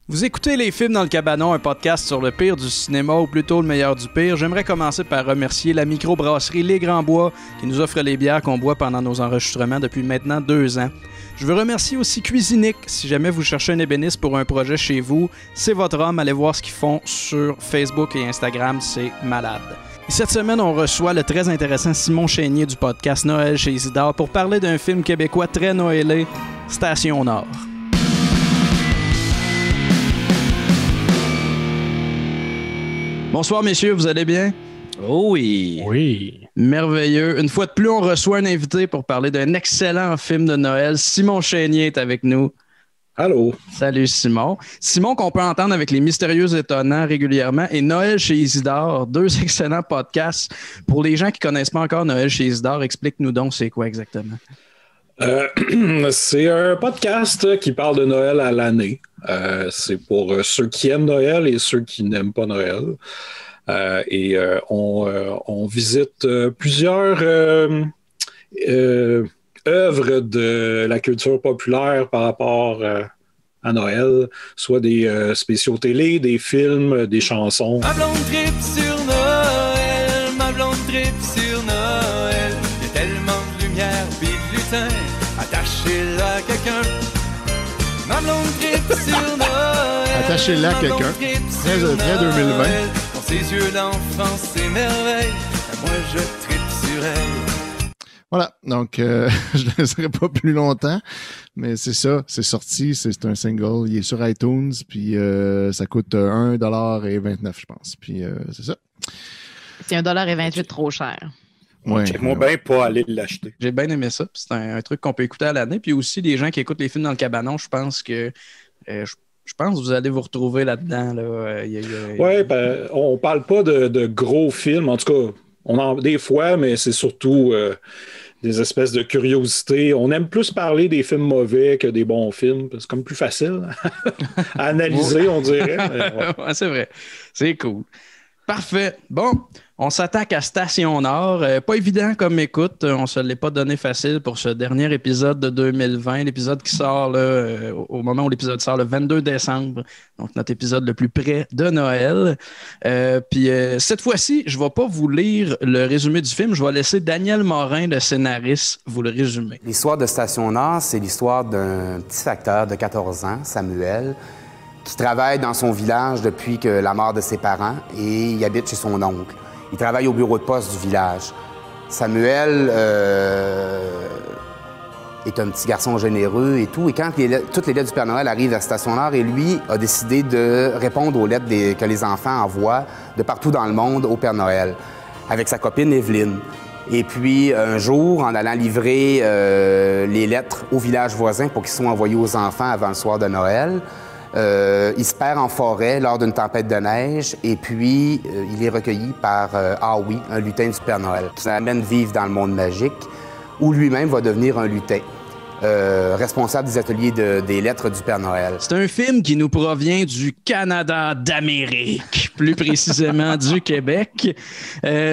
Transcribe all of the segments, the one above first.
Vous écoutez Les Films dans le Cabanon, un podcast sur le pire du cinéma, ou plutôt le meilleur du pire. J'aimerais commencer par remercier la microbrasserie Les Grands Bois qui nous offre les bières qu'on boit pendant nos enregistrements depuis maintenant 2 ans. Je veux remercier aussi Cuisinic. Si jamais vous cherchez un ébéniste pour un projet chez vous, c'est votre homme. Allez voir ce qu'ils font sur Facebook et Instagram, c'est malade. Et cette semaine, on reçoit le très intéressant Simon Chénier du podcast Noël chez Isidore pour parler d'un film québécois très noëlé, Station Nord. Bonsoir messieurs, vous allez bien? Oh oui! Oui. Merveilleux. Une fois de plus, on reçoit un invité pour parler d'un excellent film de Noël. Simon Chénier est avec nous. Allô. Salut Simon. Simon qu'on peut entendre avec Les Mystérieux Étonnants régulièrement et Noël chez Isidore, 2 excellents podcasts. Pour les gens qui ne connaissent pas encore Noël chez Isidore, explique-nous donc c'est quoi exactement. C'est un podcast qui parle de Noël à l'année. C'est pour ceux qui aiment Noël et ceux qui n'aiment pas Noël. On visite plusieurs œuvres de la culture populaire par rapport à Noël, soit des spéciaux télé, des films, des chansons. Ma blonde tripe sur Noël, ma blonde tripe sur Noël. Il y a tellement de lumière pis de lutin, attachez-la à quelqu'un. Ma blonde tripe sur Noël. Attachez-la à quelqu'un. Très 2020. Pour ses yeux d'enfant, c'est merveille. Moi, je tripe sur elle. Voilà, donc je ne le laisserai pas plus longtemps, mais c'est ça, c'est sorti, c'est un single, il est sur iTunes, puis ça coûte 1,29$, je pense, puis c'est ça. C'est 1,28$ trop cher. Ouais. Moi, bien pas aller l'acheter. J'ai bien aimé ça, c'est un truc qu'on peut écouter à l'année, puis aussi les gens qui écoutent les films dans le cabanon, je pense que je pense que vous allez vous retrouver là-dedans. Là. Oui, ben, on parle pas de gros films, en tout cas, on en des fois, mais c'est surtout des espèces de curiosités. On aime plus parler des films mauvais que des bons films. C'est comme plus facile à analyser, on dirait. Ouais, c'est vrai. C'est cool. Parfait. Bon, on s'attaque à Station Nord. Pas évident comme écoute. On ne se l'est pas donné facile pour ce dernier épisode de 2020. L'épisode qui sort là, au moment où l'épisode sort le 22 décembre. Donc, notre épisode le plus près de Noël. Puis cette fois-ci, je ne vais pas vous lire le résumé du film. Je vais laisser Daniel Morin, le scénariste, vous le résumer. L'histoire de Station Nord, c'est l'histoire d'un petit facteur de 14 ans, Samuel, qui travaille dans son village depuis que la mort de ses parents et il habite chez son oncle. Il travaille au bureau de poste du village. Samuel est un petit garçon généreux et tout. Et quand toutes les lettres du Père Noël arrivent à Station Nord, et lui a décidé de répondre aux lettres que les enfants envoient de partout dans le monde au Père Noël, avec sa copine Evelyne. Et puis, un jour, en allant livrer les lettres au village voisin pour qu'ils soient envoyés aux enfants avant le soir de Noël, il se perd en forêt lors d'une tempête de neige et puis il est recueilli par Howie, un lutin du Père Noël, qui l'amène vivre dans le monde magique où lui-même va devenir un lutin, responsable des ateliers des lettres du Père Noël. C'est un film qui nous provient du Canada d'Amérique, plus précisément du Québec.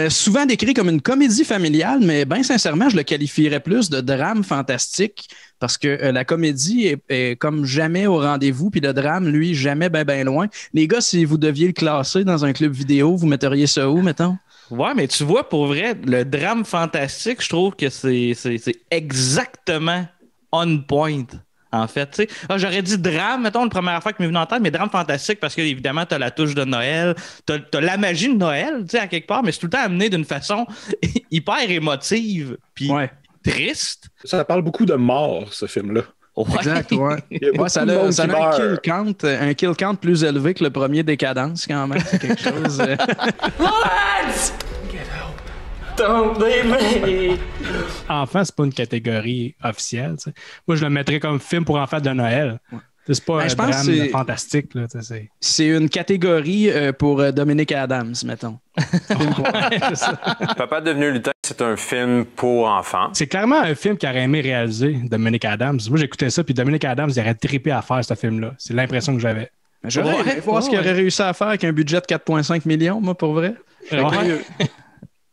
Souvent décrit comme une comédie familiale, mais bien sincèrement, je le qualifierais plus de drame fantastique. Parce que la comédie est comme jamais au rendez-vous, puis le drame, lui, jamais ben loin. Les gars, si vous deviez le classer dans un club vidéo, vous metteriez ça où, mettons? Ouais, mais tu vois, pour vrai, le drame fantastique, je trouve que c'est exactement on point, en fait. J'aurais dit drame, mettons, la première fois qui m'est venu en tête, mais drame fantastique parce qu'évidemment, t'as la touche de Noël, t'as la magie de Noël, à quelque part, mais c'est tout le temps amené d'une façon hyper émotive, puis triste. Ça parle beaucoup de mort, ce film-là. Ouais. Exact, ouais. Ça a un kill count plus élevé que le premier Décadence, quand même. C'est quelque chose... Enfant, c'est pas une catégorie officielle. T'sais. Moi, je le mettrais comme film pour enfants de Noël. Ouais. C'est pas un drame fantastique. Là, c'est une catégorie pour Dominic Adams, mettons. Papa devenu lutin, c'est un film pour enfants. C'est clairement un film qu'il aurait aimé réaliser, Dominic Adams. Moi, j'écoutais ça, puis Dominic Adams, il aurait trippé à faire ce film-là. C'est l'impression que j'avais. J'aurais aimé voir ce qu'il aurait réussi à faire avec un budget de 4,5 millions, moi, pour vrai.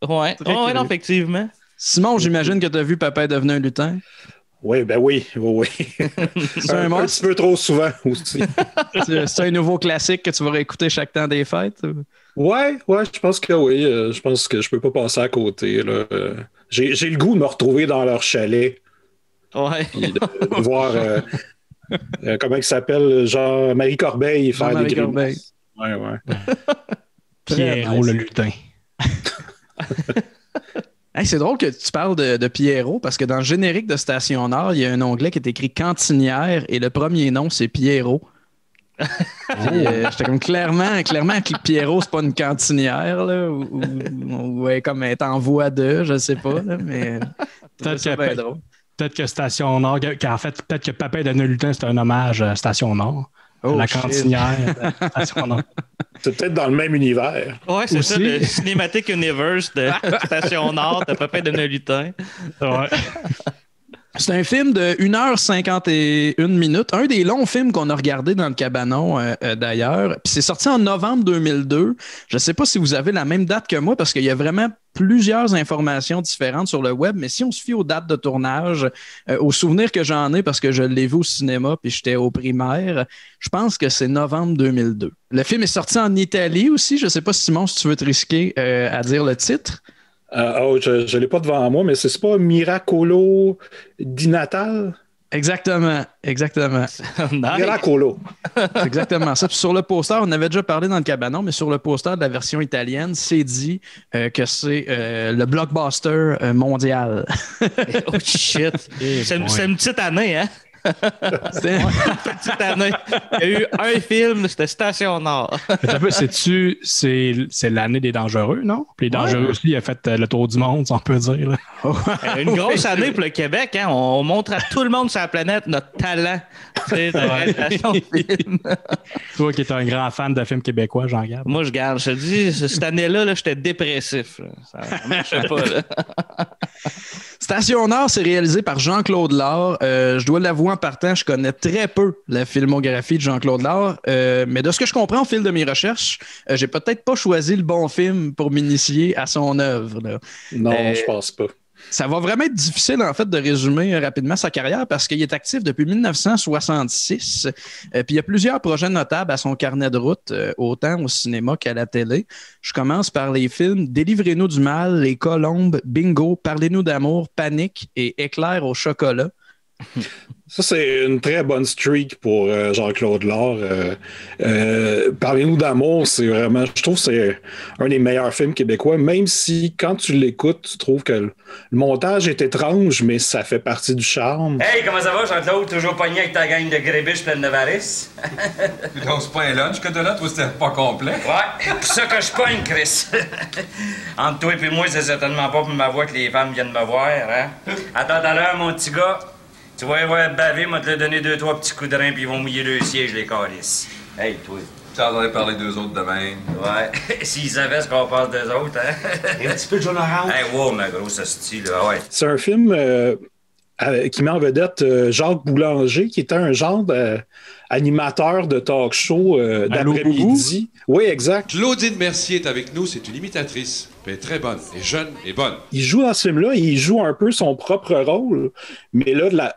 Ouais, non, effectivement. Simon, j'imagine que tu as vu Papa est devenu un lutin. Oui, ben oui. C'est un petit peu trop souvent aussi. C'est un nouveau classique que tu vas réécouter chaque temps des fêtes? Ouais, je pense que oui. Je pense que je peux pas passer à côté. Là. J'ai le goût de me retrouver dans leur chalet. Ouais. Puis de voir comment il s'appelle, genre Marie Corbeil faire Jean-Marie des Corbeil. grimaces. Ouais. Pierrot le lutin. Hey, c'est drôle que tu parles de Pierrot parce que dans le générique de Station Nord, il y a un onglet qui est écrit Cantinière et le premier nom, c'est Pierrot. Puis, j'étais comme clairement que Pierrot, c'est pas une cantinière, là, ou comme être en voie de, je sais pas, là, mais Peut-être que Station Nord, qu'en fait, peut-être que Papin de Lutin, c'est un hommage à Station Nord. La cantinière de Station Nord. C'est peut-être dans le même univers. Ouais, c'est Aussi. ça, le Cinematic Universe de Station Nord, de Papin de Lutin. Ouais. C'est un film de 1h51, un des longs films qu'on a regardé dans le cabanon d'ailleurs. Puis c'est sorti en novembre 2002. Je ne sais pas si vous avez la même date que moi parce qu'il y a vraiment plusieurs informations différentes sur le web, mais si on se fie aux dates de tournage, aux souvenirs que j'en ai parce que je l'ai vu au cinéma puis j'étais au primaire, je pense que c'est novembre 2002. Le film est sorti en Italie aussi. Je ne sais pas, Simon, si tu veux te risquer à dire le titre. Je ne l'ai pas devant moi, mais c'est pas Miracolo di Natale? Exactement. Miracolo. C'est exactement ça. Puis sur le poster, on avait déjà parlé dans le cabanon, mais sur le poster de la version italienne, c'est dit que c'est le blockbuster mondial. Oh shit! C'est une petite année, hein? C'est une petite année. Il y a eu un film, c'était Station Nord. C'est l'année des dangereux, non? Puis les dangereux aussi, il a fait le tour du monde, si on peut dire. Là. Une grosse année pour le Québec. Hein? On montre à tout le monde sur la planète notre talent de réalisation de films. Toi qui es un grand fan de films québécois, Jean-Gab. Moi, je garde. Je te dis, cette année-là, j'étais dépressif. Là. Ça marchait pas. Là. Station Nord, c'est réalisé par Jean-Claude Lard. Je dois l'avouer en partant, je connais très peu la filmographie de Jean-Claude Lard, mais de ce que je comprends au fil de mes recherches, j'ai peut-être pas choisi le bon film pour m'initier à son œuvre. Là. Non, je pense pas. Ça va vraiment être difficile, en fait, de résumer rapidement sa carrière parce qu'il est actif depuis 1966. Puis il y a plusieurs projets notables à son carnet de route, autant au cinéma qu'à la télé. Je commence par les films Délivrez-nous du mal, Les Colombes, Bingo, Parlez-nous d'amour, Panique et Éclair au chocolat. Ça, c'est une très bonne streak pour Jean-Claude Lard. Parlez-nous d'amour, c'est vraiment, je trouve que c'est un des meilleurs films québécois, même si quand tu l'écoutes, tu trouves que le montage est étrange, mais ça fait partie du charme. Hey, comment ça va, Jean-Claude? Toujours pogné avec ta gang de grébiches pleine de varices? Donc, c'est pas un lunch que t'as là, toi, c'était pas complet. Ouais, pour ça que je pogne, Chris. Entre toi et moi, c'est certainement pas pour ma voix que les femmes viennent me voir, hein? Attends tout à l'heure, mon petit gars. Tu vas y voir baver, moi te donner 2-3 petits coups de rein, puis ils vont mouiller le siège, les câlisses. Hey, toi. Tu entendrais parler d'eux autres demain. Ouais, s'ils savaient ce qu'on passe d'eux autres, hein. Et un petit peu de John Orange. Hey, wow, ma grosse hostie, là, ouais. C'est un film qui met en vedette Jacques Boulanger, qui était un genre d'animateur de talk show d'après-midi. Oui, exact. Claudine Mercier est avec nous, c'est une imitatrice. Elle est très bonne, elle est jeune et bonne. Il joue dans ce film-là, il joue un peu son propre rôle, mais là,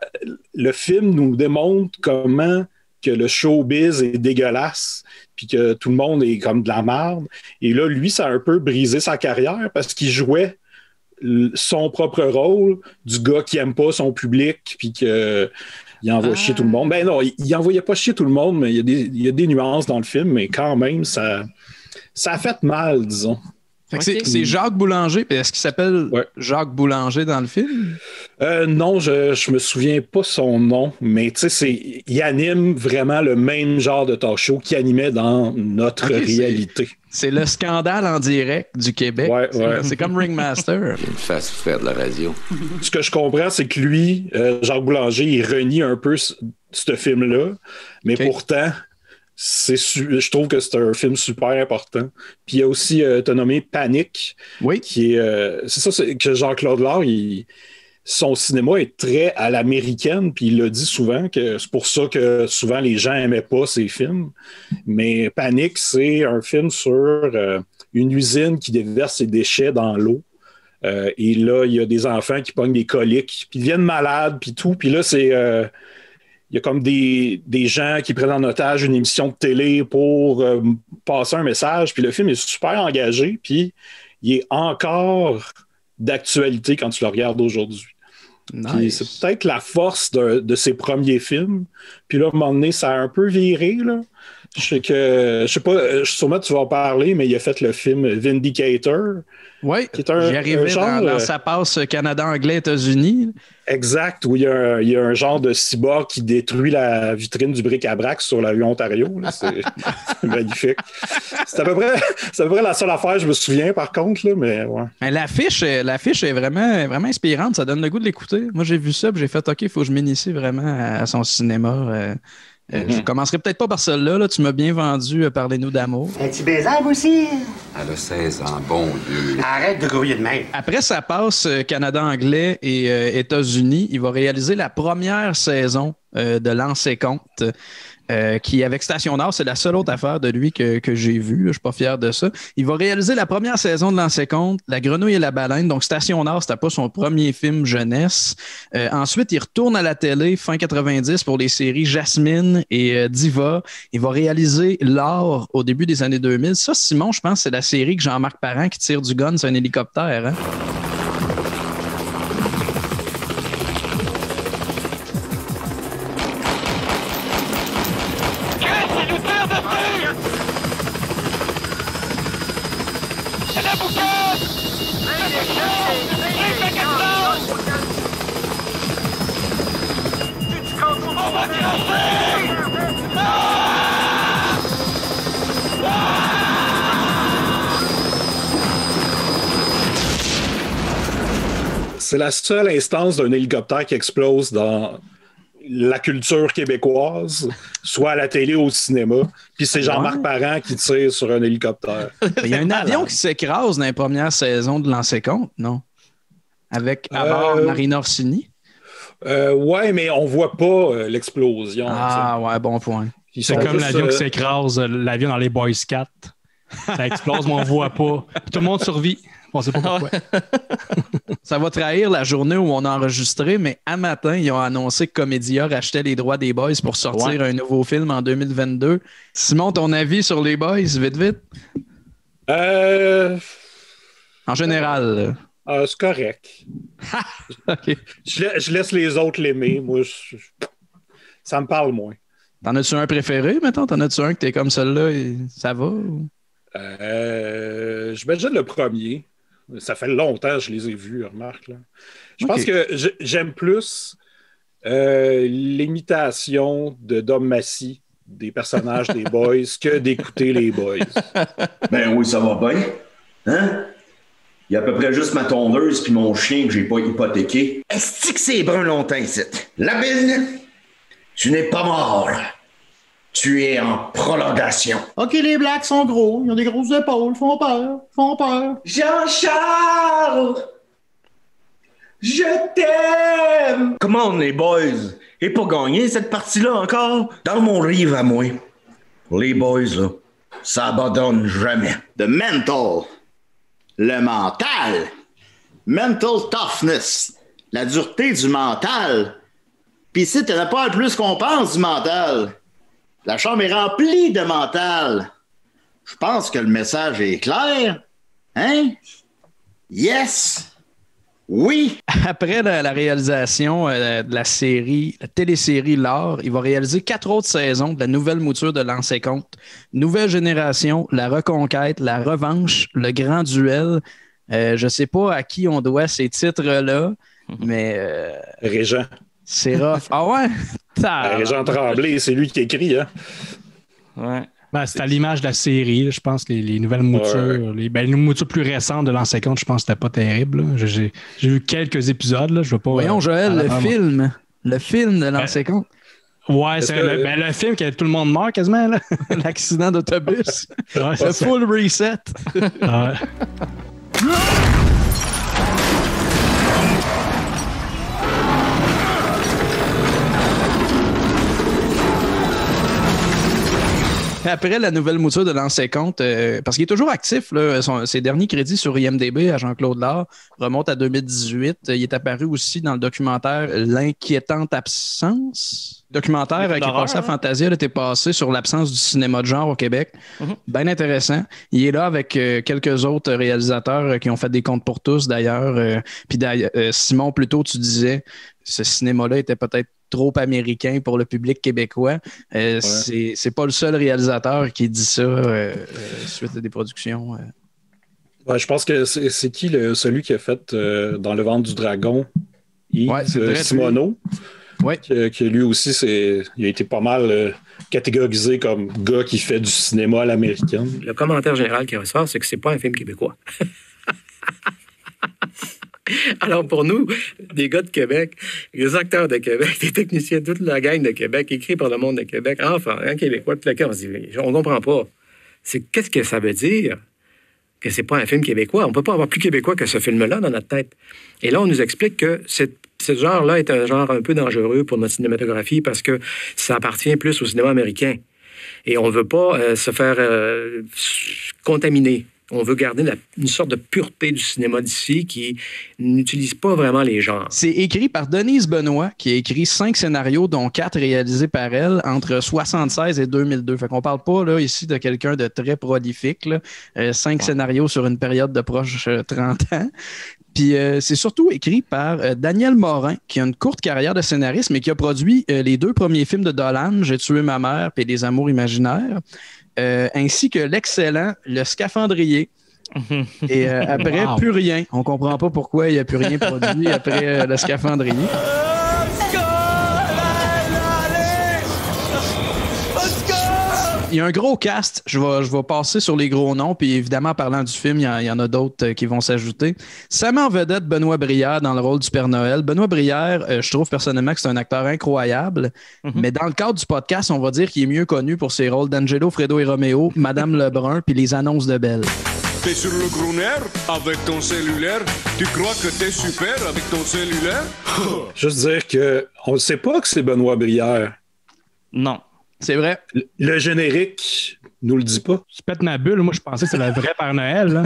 le film nous démontre comment que le showbiz est dégueulasse, puis que tout le monde est comme de la merde. Et là, lui, ça a un peu brisé sa carrière parce qu'il jouait son propre rôle du gars qui aime pas son public, puis qu'il envoie chier tout le monde. Ben non, il envoyait pas chier tout le monde, mais il y a des nuances dans le film, mais quand même, ça a fait mal, disons. C'est Jacques Boulanger. Est-ce qu'il s'appelle Jacques Boulanger dans le film? Non, je me souviens pas son nom, mais tu sais, il anime vraiment le même genre de talk show qu'il animait dans notre réalité. C'est le scandale en direct du Québec. Ouais. C'est comme Ringmaster. J'ai une face pour faire de la radio. Ce que je comprends, c'est que lui, Jacques Boulanger, il renie un peu ce film-là, mais pourtant... je trouve que c'est un film super important. Puis il y a aussi, t'as nommé Panique, qui est... c'est ça, c'est que Jean-Claude Lard, son cinéma est très à l'américaine, puis il l'a dit souvent, que c'est pour ça que souvent les gens n'aimaient pas ses films. Mais Panique, c'est un film sur une usine qui déverse ses déchets dans l'eau. Et là, il y a des enfants qui pognent des coliques, puis ils deviennent malades, puis tout. Puis là, c'est... il y a comme des gens qui prennent en otage une émission de télé pour passer un message. Puis le film est super engagé, puis il est encore d'actualité quand tu le regardes aujourd'hui. Nice. C'est peut-être la force de ses premiers films. Puis là, à un moment donné, ça a un peu viré, là. Je sais pas, sûrement tu vas en parler, mais il a fait le film Vindicator. Oui, j'y arrivais dans sa passe Canada-Anglais, États-Unis. Exact, où il y a un genre de cyborg qui détruit la vitrine du bric-à-brac sur la rue Ontario. Là. C'est magnifique. C'est à peu près la seule affaire, je me souviens, par contre. Là, mais ouais. Mais l'affiche est vraiment, vraiment inspirante. Ça donne le goût de l'écouter. Moi, j'ai vu ça et j'ai fait OK, il faut que je m'initie vraiment à son cinéma. Je commencerai peut-être pas par celle-là. Là. Tu m'as bien vendu Parlez-nous d'amour. Es-tu baisable aussi? Elle a 16 ans, bon Dieu. Arrête de grouiller de même. Après sa passe Canada-Anglais et États-Unis, il va réaliser la première saison de L'Anse et Compte. Qui, avec Station Nord, c'est la seule autre affaire de lui que j'ai vue. Je suis pas fier de ça. Il va réaliser la première saison de L'Anse et Compte, La Grenouille et la Baleine. Donc, Station Nord, c'était pas son premier film jeunesse. Ensuite, il retourne à la télé, fin 90, pour les séries Jasmine et Diva. Il va réaliser L'Or au début des années 2000. Ça, Simon, je pense, c'est la série que Jean-Marc Parent qui tire du gun sur un hélicoptère. Hein? C'est la seule instance d'un hélicoptère qui explose dans la culture québécoise, soit à la télé ou au cinéma. Puis c'est Jean-Marc Parent qui tire sur un hélicoptère. Il y a un avion qui s'écrase dans les premières saisons de L'Anse et Compte, non? Avec à bord Marina Orsini. Ouais, mais on voit pas l'explosion. Ah, ouais, bon point. C'est comme l'avion qui s'écrase, l'avion dans les Boy Scouts. Ça explose, mais on voit pas. Puis tout le monde survit. On sait pas pourquoi. Ça va trahir la journée où on a enregistré, mais à matin, ils ont annoncé que Comédia rachetait les droits des Boys pour sortir un nouveau film en 2022. Simon, ton avis sur les Boys, vite? En général. C'est correct. Okay. Je laisse les autres l'aimer. Moi, ça me parle moins. T'en as-tu un préféré, mettons? T'en as-tu un que t'es comme celui-là et ça va? Ou... J'imagine le premier. Ça fait longtemps que je les ai vus, remarque. Là. Je pense que j'aime plus l'imitation de Dom Massy des personnages des Boys que d'écouter les Boys. Ben oui, ça va bien. Hein? Il y a à peu près juste ma tondeuse puis mon chien que j'ai pas hypothéqué. Est-ce que c'est brun longtemps ici? Labine, tu n'es pas mort. Tu es en prolongation. OK, les Blacks sont gros. Ils ont des grosses épaules. Font peur. Jean-Charles! Je t'aime! Comment on les boys? Et pour gagner cette partie-là encore? Dans mon livre à moi, les boys, là, ça abandonne jamais. The mental. Le mental. Mental toughness. La dureté du mental. Pis ici, t'en as pas le plus qu'on pense du mental. La chambre est remplie de mental. Je pense que le message est clair. Hein? Yes! Oui! Après la réalisation de la télésérie L'Or, il va réaliser 4 autres saisons de la nouvelle mouture de L'Anse et Compte. Nouvelle génération, La Reconquête, La Revanche, Le Grand Duel. Je sais pas à qui on doit ces titres-là, mais... Régent. C'est rough. Ah ouais? Régent Tremblay, c'est lui qui écrit, hein? Ouais. Ben, c'est à l'image de la série. Je pense que les nouvelles moutures, les moutures plus récentes de L'An 50, je pense que c'était pas terrible. J'ai vu quelques épisodes. Là. Je veux pas. Voyons, Joël, le film de L'An 50. Ouais, c'est le film que tout le monde meurt quasiment. L'accident d'autobus. Ouais, le full reset. Ouais. Après la nouvelle mouture de L'ancien compte, parce qu'il est toujours actif, là, ses derniers crédits sur IMDb à Jean-Claude Lard remontent à 2018. Il est apparu aussi dans le documentaire L'inquiétante absence. Documentaire qui est passé à Fantasia, était passé sur l'absence du cinéma de genre au Québec. Bien intéressant. Il est là avec quelques autres réalisateurs qui ont fait des comptes pour tous d'ailleurs. Puis Simon, plus tôt, tu disais, ce cinéma-là était peut-être trop américain pour le public québécois. C'est pas le seul réalisateur qui dit ça suite à des productions. Ouais, je pense que c'est qui celui qui a fait Dans le ventre du dragon? Simoneau. Ouais. Que lui aussi, il a été pas mal catégorisé comme gars qui fait du cinéma à l'américaine. Le commentaire général qui ressort, c'est que c'est pas un film québécois. Alors pour nous, des gars de Québec, les acteurs de Québec, les techniciens, toute la gang de Québec, écrit par le monde de Québec, enfin, un Québécois, tout le cas, on se dit, on comprend pas. Qu'est-ce que ça veut dire que c'est pas un film québécois? On peut pas avoir plus québécois que ce film-là dans notre tête. Et là, on nous explique que ce genre-là est un genre un peu dangereux pour notre cinématographie parce que ça appartient plus au cinéma américain. Et on veut pas se faire contaminer. On veut garder une sorte de pureté du cinéma d'ici qui n'utilise pas vraiment les genres. C'est écrit par Denise Benoît, qui a écrit 5 scénarios, dont 4 réalisés par elle, entre 1976 et 2002. Fait qu'on parle pas là, ici de quelqu'un de très prolifique. 5 scénarios sur une période de proche 30 ans. Puis c'est surtout écrit par Daniel Morin, qui a une courte carrière de scénariste, mais qui a produit les 2 premiers films de Dolan, J'ai tué ma mère et Les amours imaginaires. Ainsi que l'excellent Le Scaphandrier. Et après, plus rien. On comprend pas pourquoi il n'y a plus rien produit après Le Scaphandrier. Il y a un gros cast. Je vais passer sur les gros noms. Puis évidemment, parlant du film, il y en a d'autres qui vont s'ajouter. Ça met en vedette Benoît Brière dans le rôle du Père Noël. Benoît Brière, je trouve personnellement que c'est un acteur incroyable. Mais dans le cadre du podcast, on va dire qu'il est mieux connu pour ses rôles d'Angelo, Fredo et Roméo, Madame Lebrun, puis les annonces de Belle. T'es sur le crooner avec ton cellulaire? Tu crois que t'es super avec ton cellulaire? Juste dire qu'on ne sait pas que c'est Benoît Brière. Non. C'est vrai. Le générique nous le dit pas. Je pète ma bulle. Moi, je pensais que c'était le vrai Père Noël. Là.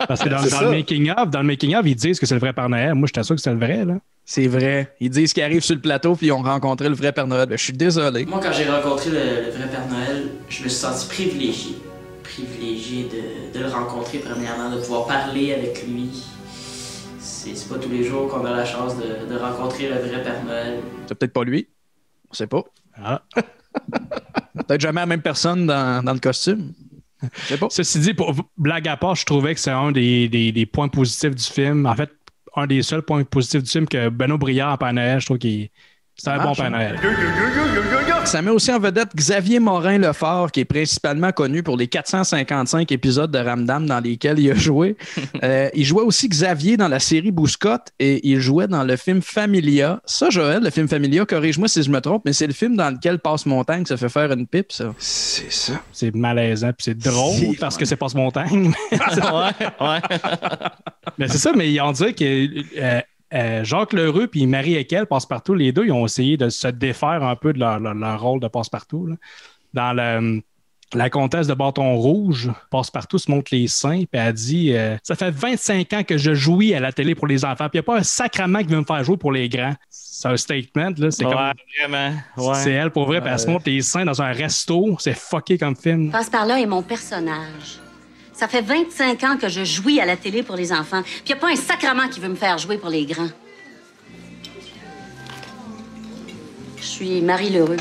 Parce que dans le making-of, ils disent que c'est le vrai Père Noël. Moi, j'étais sûr que c'était le vrai. Là. C'est vrai. Ils disent qu'ils arrivent sur le plateau puis ils ont rencontré le vrai Père Noël. Ben, je suis désolé. Moi, quand j'ai rencontré le vrai Père Noël, je me suis senti privilégié. Privilégié de le rencontrer premièrement, de pouvoir parler avec lui. C'est pas tous les jours qu'on a la chance de rencontrer le vrai Père Noël. C'est peut-être pas lui. On sait pas. Ah. Peut-être jamais la même personne dans le costume. Je sais pas. Ceci dit, pour blague à part, je trouvais que c'est un des points positifs du film. En fait, un des seuls points positifs du film que Benoît Brière en Père Noël, je trouve qu'il c'est un bon Père Noël. Ça met aussi en vedette Xavier Morin-Lefort, qui est principalement connu pour les 455 épisodes de Ramdam dans lesquels il a joué. Il jouait aussi Xavier dans la série Bouscotte et il jouait dans le film Familia. Ça, Joël, le film Familia, corrige-moi si je me trompe, mais c'est le film dans lequel Passe-Montagne se fait faire une pipe, ça. C'est ça. C'est malaisant, puis c'est drôle parce que c'est Passe-Montagne. ouais. Mais c'est ça, mais on dirait que... Jacques Lheureux et Marie Ekel, Passe-Partout, les deux, ils ont essayé de se défaire un peu de leur rôle de Passe-Partout. Là. Dans la comtesse de Bâton Rouge, Passe-Partout se montre les seins, puis elle dit ça fait 25 ans que je jouis à la télé pour les enfants, puis il n'y a pas un sacrement qui veut me faire jouer pour les grands. C'est un statement, là. C'est comme. Vraiment. Ouais. C'est elle pour vrai, puis elle se montre les seins dans un resto. C'est fucké comme film. Passe-Par-là est mon personnage. Ça fait 25 ans que je jouis à la télé pour les enfants. Puis il n'y a pas un sacrement qui veut me faire jouer pour les grands. Je suis Marie Lheureux,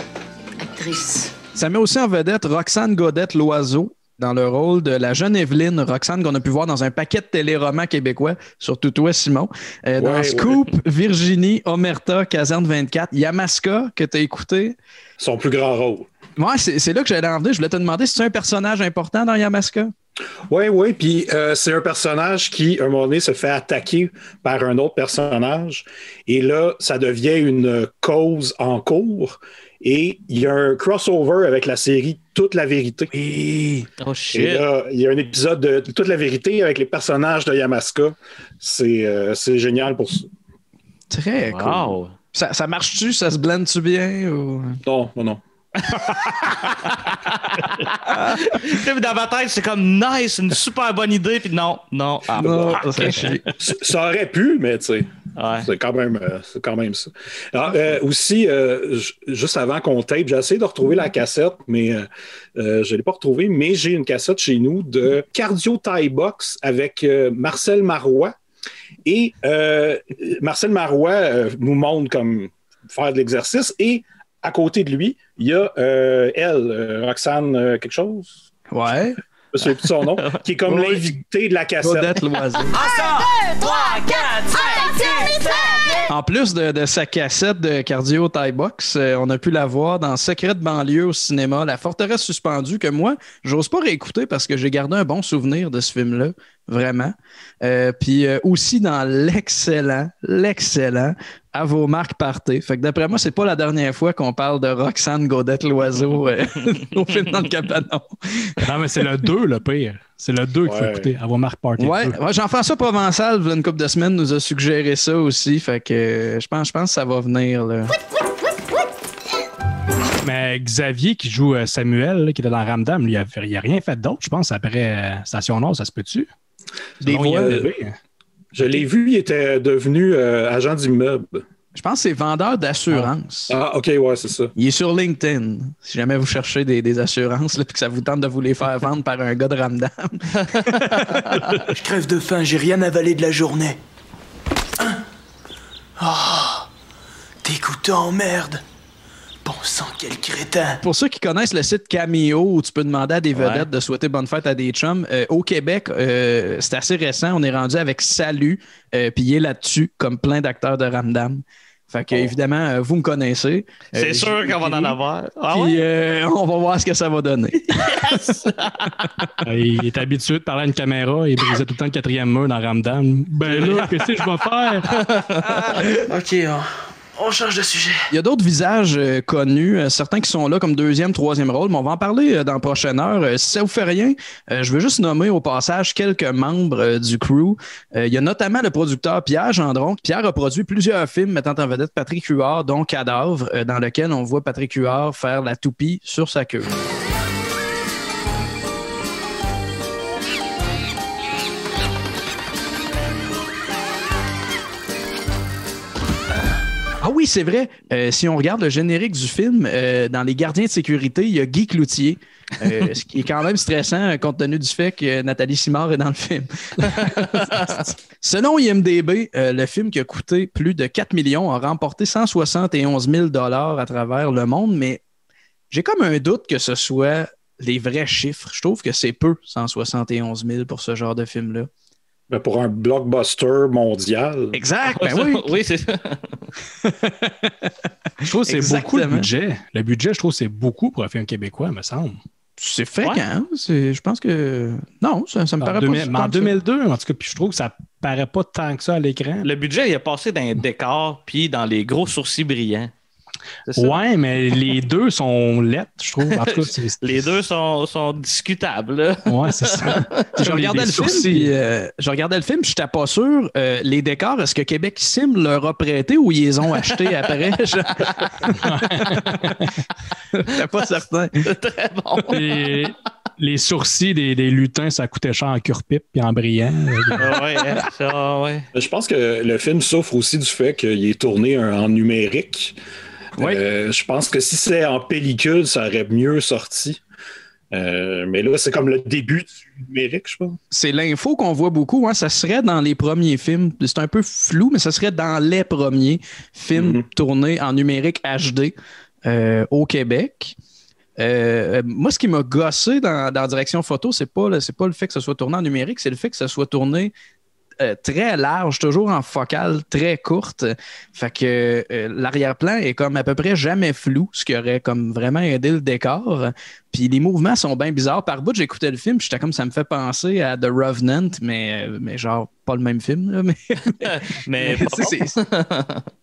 actrice. Ça met aussi en vedette Roxane Godette-Loiseau dans le rôle de la jeune Évelyne. Roxane qu'on a pu voir dans un paquet de téléromans québécois, surtout toi, Simon. Dans Scoop, Virginie, Omerta, Caserne 24, Yamaska, que tu as écouté. Son plus grand rôle. Ouais, c'est là que j'allais en venir. Je voulais te demander si c'est un personnage important dans Yamaska. Oui, puis c'est un personnage qui, à un moment donné, se fait attaquer par un autre personnage. Et là, ça devient une cause en cours. Et il y a un crossover avec la série Toute la vérité. Oh shit! Et là, il y a un épisode de Toute la vérité avec les personnages de Yamaska. C'est génial pour ça. Très cool. Ça marche-tu? Ça se blende-tu bien? Ou... Non. Dans ma tête, c'est comme nice, une super bonne idée, puis non. Ça aurait pu, mais tu sais, c'est quand même ça. Alors, aussi, juste avant qu'on tape, j'ai essayé de retrouver la cassette, mais je ne l'ai pas retrouvée, mais j'ai une cassette chez nous de Cardio Thai Box avec Marcel Marois. Et Marcel Marois nous montre comme faire de l'exercice, et à côté de lui, il y a Roxane quelque chose. Ouais. Je ne sais plus son nom, qui est comme l'invité de la cassette. Godette Loiseau. 1, 2, 3, 4, 5, 6, 7. En plus de sa cassette de Cardio Thai Box, on a pu la voir dans Secret de banlieue au cinéma, La forteresse suspendue, que moi, j'ose pas réécouter parce que j'ai gardé un bon souvenir de ce film-là, vraiment. Puis aussi dans l'excellent À vos marques partez. Fait que d'après moi, c'est pas la dernière fois qu'on parle de Roxane Godette Loiseau au film dans le cabanon. Non, mais c'est le 2, le pire. C'est le 2 qu'il faut écouter, À vos marques partez. Ouais, Jean-François Provençal, il y a une couple de semaines, nous a suggéré ça aussi. Fait que je pense que ça va venir, là. Mais Xavier, qui joue Samuel, là, qui était dans Ramdam, lui, il a rien fait d'autre, je pense, après Station Nord, ça se peut-tu? Des voix. Je l'ai vu, il était devenu agent d'immeuble. Je pense que c'est vendeur d'assurance. Ah, OK, ouais, c'est ça. Il est sur LinkedIn. Si jamais vous cherchez des assurances et que ça vous tente de vous les faire vendre par un gars de Ramdam. Je crève de faim, j'ai rien avalé de la journée. Oh, dégoûtant, merde. Bon sang, quel crétin! Pour ceux qui connaissent le site Cameo, où tu peux demander à des vedettes de souhaiter bonne fête à des chums, au Québec, c'est assez récent. On est rendu avec Salut, puis il est là-dessus, comme plein d'acteurs de Ramdam. Fait que, évidemment, vous me connaissez. C'est sûr qu'on va en avoir. Puis on va voir ce que ça va donner. Yes! Il est habitué de parler à une caméra. Il brisait tout le temps le 4e mur dans Ramdam. Ben là, qu'est-ce que je vais faire? OK, on change de sujet. Il y a d'autres visages connus, certains qui sont là comme 2e, 3e rôle, mais on va en parler dans la prochaine heure. Si ça vous fait rien, je veux juste nommer au passage quelques membres du crew. Il y a notamment le producteur Pierre Gendron. Pierre a produit plusieurs films mettant en vedette Patrick Huard, dont Cadavre, dans lequel on voit Patrick Huard faire la toupie sur sa queue. Ah oui, c'est vrai. Si on regarde le générique du film, dans Les Gardiens de sécurité, il y a Guy Cloutier, ce qui est quand même stressant compte tenu du fait que Nathalie Simard est dans le film. Selon IMDb, le film qui a coûté plus de 4 millions a remporté 171 000 $ à travers le monde, mais j'ai comme un doute que ce soit les vrais chiffres. Je trouve que c'est peu, 171 000 pour ce genre de film-là. Ben pour un blockbuster mondial. Exact, ben oui. Oui, c'est ça. Je trouve que c'est beaucoup le budget. Le budget, je trouve que c'est beaucoup pour un film québécois, me semble. C'est fréquent. Je pense que... Non, ça me paraît pas... Mais en 2002, en tout cas, puis je trouve que ça paraît pas tant que ça à l'écran. Le budget, il a passé dans les décors puis dans les gros sourcils brillants. Ouais, mais les deux sont lettres, je trouve. En tout cas, les deux sont discutables. Là. Ouais, c'est ça. Je regardais le film, je n'étais pas sûr. Les décors, est-ce que Québec Sim leur a prêté ou ils les ont achetés après? Je n'étais pas certain. Très bon. Les sourcils des lutins, ça coûtait cher en cure-pipe et en brillant. Ouais. Je pense que le film souffre aussi du fait qu'il est tourné en numérique. Oui. Je pense que si c'est en pellicule, ça aurait mieux sorti. Mais là, c'est comme le début du numérique, je pense. C'est l'info qu'on voit beaucoup. Hein. Ça serait dans les premiers films. C'est un peu flou, mais ça serait dans les premiers films tournés en numérique HD au Québec. Moi, ce qui m'a gossé dans Direction Photo, c'est pas le fait que ça soit tourné en numérique, c'est le fait que ça soit tourné très large, toujours en focale très courte. Fait que l'arrière-plan est comme à peu près jamais flou, ce qui aurait comme vraiment aidé le décor. Puis les mouvements sont bien bizarres. Par bout, j'écoutais le film, j'étais comme ça me fait penser à The Revenant, mais genre pas le même film. Là, mais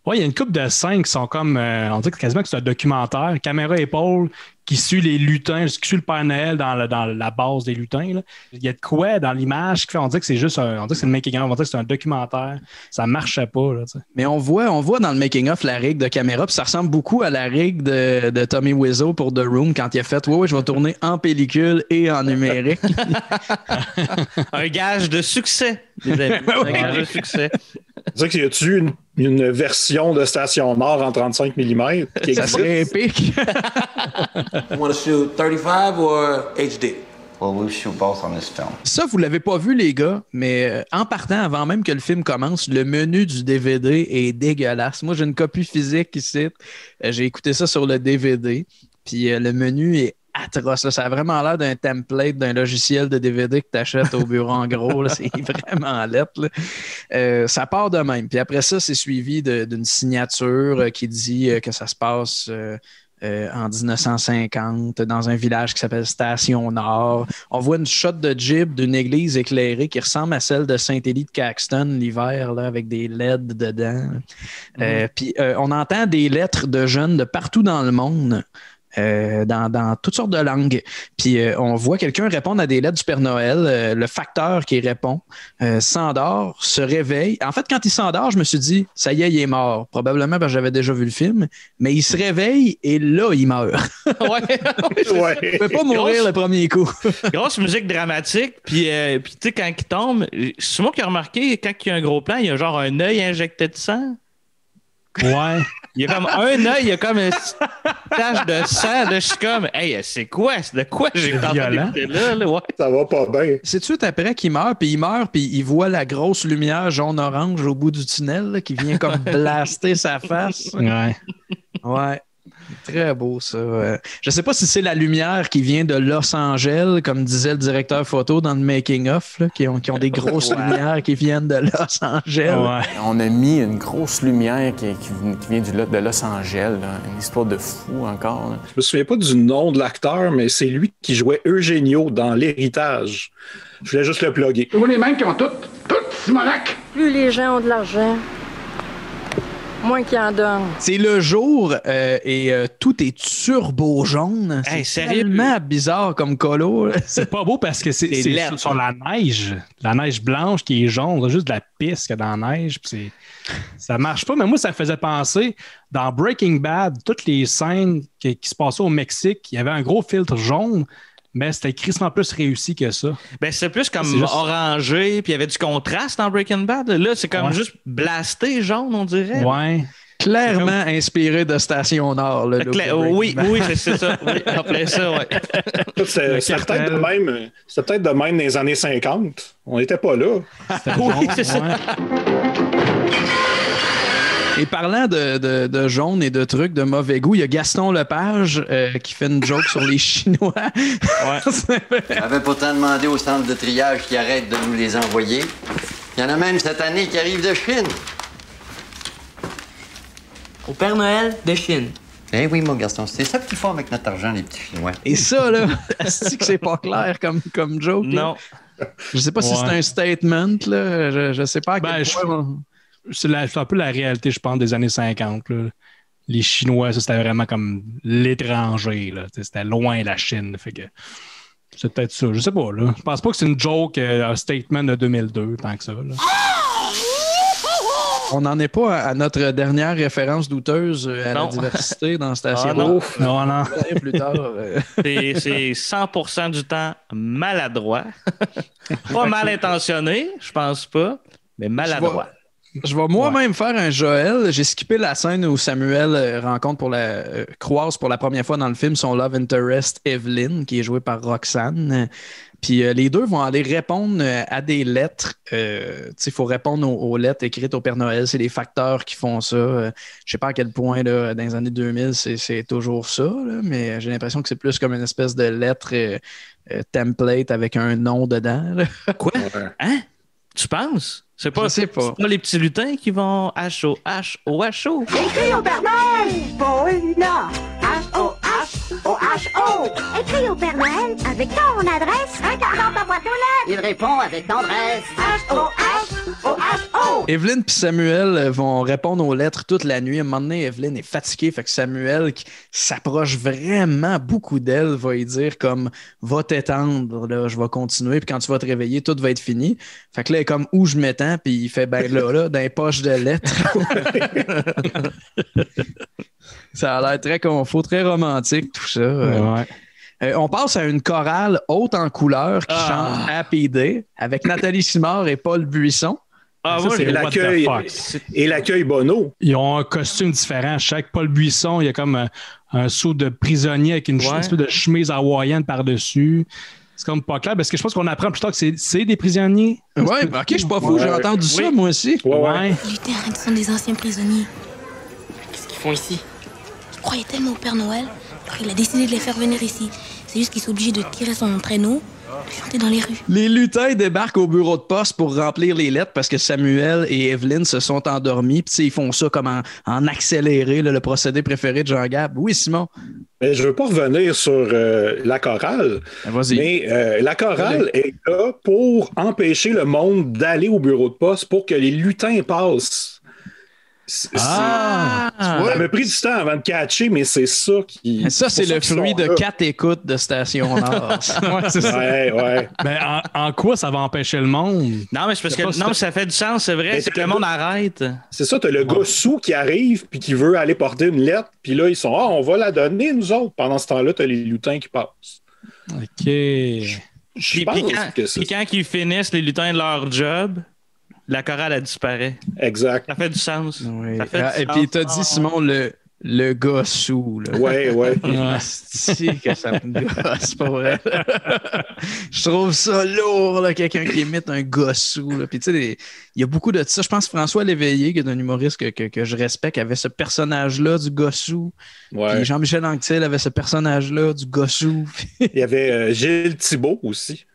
ouais, il y a une couple de scènes qui sont comme, on dirait quasiment que c'est un documentaire, caméra épaule, qui suit les lutins, qui suit le Père Noël dans la base des lutins. Là. Il y a de quoi dans l'image qui fait, on dirait que c'est juste on dirait que c'est le making-of, on dirait que c'est un documentaire. Ça marchait pas. Là, mais on voit dans le making-of la rig de caméra, puis ça ressemble beaucoup à la rig de Tommy Wiseau pour The Room quand il a fait je vais tourner en pellicule et en numérique. Un gage de succès, les amis. Un gage de succès. C'est qu'il y a-tu une version de Station Nord en 35 mm qui ça serait épique. You want to shoot 35 or HD? Well, we'll shoot both on this film. Ça, vous l'avez pas vu, les gars, mais en partant, avant même que le film commence, le menu du DVD est dégueulasse. Moi, j'ai une copie physique ici. J'ai écouté ça sur le DVD. Puis le menu est atroce. Là. Ça a vraiment l'air d'un template d'un logiciel de DVD que tu achètes au bureau en gros. Là. C'est vraiment lettre. Ça part de même. Puis après ça, c'est suivi d'une signature qui dit que ça se passe en 1950 dans un village qui s'appelle Station Nord. On voit une shot de Jeep d'une église éclairée qui ressemble à celle de Saint-Élie de Caxton l'hiver là, avec des LED dedans. Puis on entend des lettres de jeunes de partout dans le monde. Dans toutes sortes de langues. Puis on voit quelqu'un répondre à des lettres du Père Noël. Le facteur qui répond s'endort, se réveille. En fait, quand il s'endort, je me suis dit, ça y est, il est mort. Probablement parce que j'avais déjà vu le film. Mais il se réveille et là, il meurt. Il ne peut pas mourir le premier coup. Grosse musique dramatique. Puis tu sais, quand il tombe, c'est moi qui ai remarqué, quand il y a un gros plan, il y a genre un œil injecté de sang. Ouais. Il y a comme un œil, il y a comme une tache de sang. Là, je suis comme, hey, c'est quoi? C'est de quoi j'ai tenté d'écouter là? Ouais. Ça va pas bien. C'est tout de suite après qu'il meurt, puis il voit la grosse lumière jaune-orange au bout du tunnel là, qui vient comme blaster sa face. Ouais. Très beau, ça. Je sais pas si c'est la lumière qui vient de Los Angeles, comme disait le directeur photo dans le making-of, qui ont des grosses lumières qui viennent de Los Angeles. Ouais. On a mis une grosse lumière qui vient de Los Angeles. Là. Une histoire de fou encore. Là. Je me souviens pas du nom de l'acteur, mais c'est lui qui jouait Eugenio dans L'Héritage. Je voulais juste le plugger. Vous les mêmes qui ont toutes Simonac. Plus les gens ont de l'argent, moins qu'ils en donnent. C'est le jour et tout est turbo jaune. C'est tellement bizarre comme colo. C'est pas beau parce que c'est sur la neige blanche qui est jaune. C'est juste de la pisse qu'il y a dans la neige. Puis ça marche pas. Mais moi, ça me faisait penser, dans Breaking Bad, toutes les scènes qui se passaient au Mexique, il y avait un gros filtre jaune. Mais c'était crissement plus réussi que ça. Ben, c'est plus comme orangé, puis il y avait du contraste dans Breaking Bad. Là, c'est comme juste blasté jaune, on dirait. Ouais. Clairement inspiré de Station Nord. Là, oui, c'est ça. Oui, en plein ça, ouais. C'était peut-être de même dans les années 50. On n'était pas là. Oui, c'est ça. Et parlant de jaune et de trucs de mauvais goût, il y a Gaston Lepage qui fait une joke sur les Chinois. J'avais pourtant demandé au centre de triage qu'ils arrêtent de nous les envoyer. Il y en a même cette année qui arrivent de Chine. Au Père Noël de Chine. Eh oui, mon Gaston, c'est ça qu'ils font avec notre argent, les petits Chinois. Et ça, là, est-ce que c'est pas clair comme joke? Non. Là? Je sais pas si c'est un statement, là. Je sais pas à quel point... C'est un peu la réalité, je pense, des années 50. Là. Les Chinois, ça, c'était vraiment comme l'étranger. Là. C'était loin la Chine. Fait que c'est peut-être ça. Je sais pas. Là. Je pense pas que c'est une joke, un statement de 2002, tant que ça. Là. On n'en est pas à notre dernière référence douteuse à la diversité dans Station. Non. Plus tard. C'est 100% du temps maladroit. Pas mal intentionné, je pense pas, mais maladroit. Je vais moi-même faire un Joël. J'ai skippé la scène où Samuel croise pour la première fois dans le film son love interest Evelyn, qui est jouée par Roxane. Puis les deux vont aller répondre à des lettres. Il faut répondre aux lettres écrites au Père Noël. C'est les facteurs qui font ça. Je sais pas à quel point, là, dans les années 2000, c'est toujours ça, là, mais j'ai l'impression que c'est plus comme une espèce de lettre template avec un nom dedans. Là. Quoi? Hein? Tu penses? C'est pas les petits lutins qui vont H-O-H-O-H-O. Écris au Père Noël! Paulina! H-O-H-O-H-O! Écris au Père Noël avec ton adresse. Regarde ta boîte aux lettres. Il répond avec tendresse. H-O-H-O-H-O! Evelyn puis Samuel vont répondre aux lettres toute la nuit. À un moment donné, Evelyn est fatiguée, fait que Samuel, qui s'approche vraiment beaucoup d'elle, va lui dire comme « Va t'étendre, là, je vais continuer, puis quand tu vas te réveiller, tout va être fini. » Fait que là, elle est comme « Où je m'étends? » Puis il fait « Ben là, dans les poches de lettres. » Ça a l'air très confort, très romantique, tout ça. Ouais. On passe à une chorale haute en couleurs qui chante Happy Day avec Nathalie Simard et Paul Buisson. Moi, et l'accueil Bono. Ils ont un costume différent. Chaque Paul Buisson, il y a comme un saut de prisonnier avec une espèce de chemise hawaïenne par-dessus. C'est comme pas clair parce que je pense qu'on apprend plus tard que c'est des prisonniers. Ouais, ok, je suis pas fou, j'ai entendu ça moi aussi. Ouais. Les Luthériens sont des anciens prisonniers. Qu'est-ce qu'ils font ici? Ils croyaient tellement au Père Noël, alors il a décidé de les faire venir ici. C'est juste qu'ils sont obligés de tirer son traîneau et chanter dans les rues. Les lutins débarquent au bureau de poste pour remplir les lettres parce que Samuel et Evelyn se sont endormis. Puis ils font ça comme en accéléré, là, le procédé préféré de Jean-Gab. Oui, Simon? Mais je veux pas revenir sur la chorale, mais la chorale est là pour empêcher le monde d'aller au bureau de poste pour que les lutins passent. Ça m'a pris du temps avant de catcher, mais c'est ça qui... Ça, c'est le fruit de 4 écoutes de Station Nord. C'est ça. Ouais. Mais en quoi ça va empêcher le monde? Non, mais c'est parce que ça fait du sens, c'est vrai. C'est que le monde arrête. C'est ça, t'as le gars sous qui arrive puis qui veut aller porter une lettre, puis là, ils sont « on va la donner, nous autres. » Pendant ce temps-là, t'as les lutins qui passent. OK. Puis quand ils finissent les lutins de leur job... La chorale, elle disparaît. Exact. Ça fait du sens. Oui. Ça fait du et puis, t'as dit, Simon, le gars sous. Là. Ouais. C'est que ça me gosse, pas vrai. Je trouve ça lourd, là, quelqu'un qui imite un gars sous. Là. Puis, tu sais, il y a beaucoup de ça. Je pense que François Léveillé, qui est un humoriste que je respecte, avait ce personnage-là du gars sous. Ouais. Puis Jean-Michel Anctil avait ce personnage-là du gars sous. Il y avait Gilles Thibault aussi.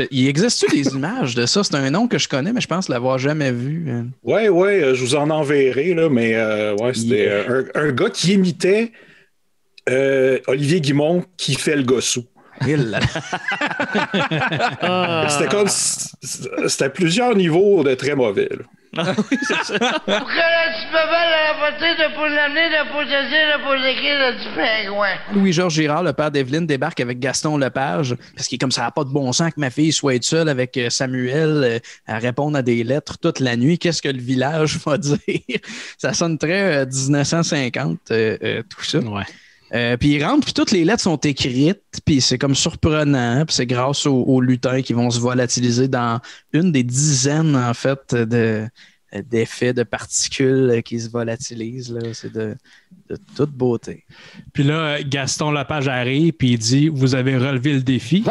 Il existe-tu des images de ça? C'est un nom que je connais, mais je pense l'avoir jamais vu. Ouais, je vous en enverrai, là, mais c'était un gars qui imitait Olivier Guimond qui fait le gossou. C'était plusieurs niveaux de très mauvais. Là. Oui, c'est ça. Pourquoi là, tu peux pas l'apporter de pour l'amener, de pour te de pour l'écrire du pingouin? Louis-Georges Girard, le père d'Evelyne, débarque avec Gaston Lepage parce qu'il est comme ça n'a pas de bon sens que ma fille soit seule avec Samuel à répondre à des lettres toute la nuit. Qu'est-ce que le village va dire? Ça sonne très 1950, tout ça. Ouais. Puis il rentre, puis toutes les lettres sont écrites, puis c'est comme surprenant, puis c'est grâce aux lutins qui vont se volatiliser dans une des dizaines, en fait, d'effets de particules qui se volatilisent. Là. C'est de toute beauté. Puis là, Gaston Lepage arrive, puis il dit « Vous avez relevé le défi. »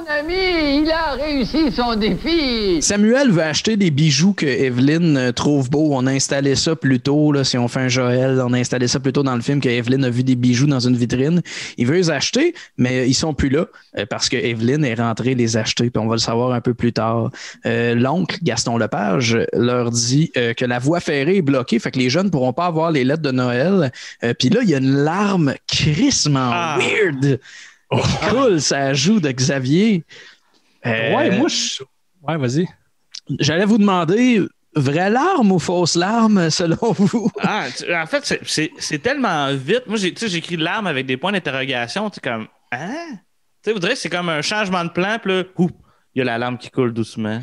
Mon ami, il a réussi son défi. Samuel veut acheter des bijoux que Evelyn trouve beaux. On a installé ça plus tôt, là, si on fait un Joël, on a installé ça plus tôt dans le film que Evelyn a vu des bijoux dans une vitrine. Il veut les acheter, mais ils sont plus là parce que Evelyn est rentrée les acheter, puis on va le savoir un peu plus tard. L'oncle, Gaston Lepage, leur dit que la voie ferrée est bloquée, fait que les jeunes ne pourront pas avoir les lettres de Noël. Puis là, il y a une larme crissement weird. Cool, ça joue de Xavier. Ouais, vas-y. J'allais vous demander, vraie larme ou fausse larme, selon vous? En fait, c'est tellement vite. Moi, j'écris larme avec des points d'interrogation. Tu sais, comme, hein? Tu sais, vous direz que c'est comme un changement de plan, puis là, il y a la larme qui coule doucement.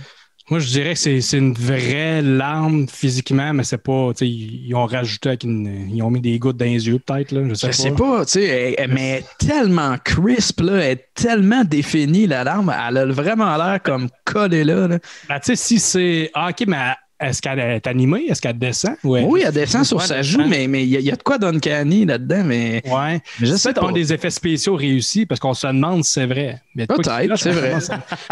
Moi, je dirais que c'est une vraie larme physiquement, mais c'est pas. Ils ont rajouté ils ont mis des gouttes dans les yeux, peut-être. Là, je sais pas, tu sais, mais elle est tellement crisp, là, elle est tellement définie, la larme. Elle a vraiment l'air comme collée là. Ben, tu sais, si c'est. Ah, OK, mais est-ce qu'elle est animée? Est-ce qu'elle descend? Ouais. Oui, elle descend sur sa joue, mais il y a de quoi d'uncanny là-dedans. Mais je sais pas. Des effets spéciaux réussis parce qu'on se demande si c'est vrai. Peut-être, c'est vrai.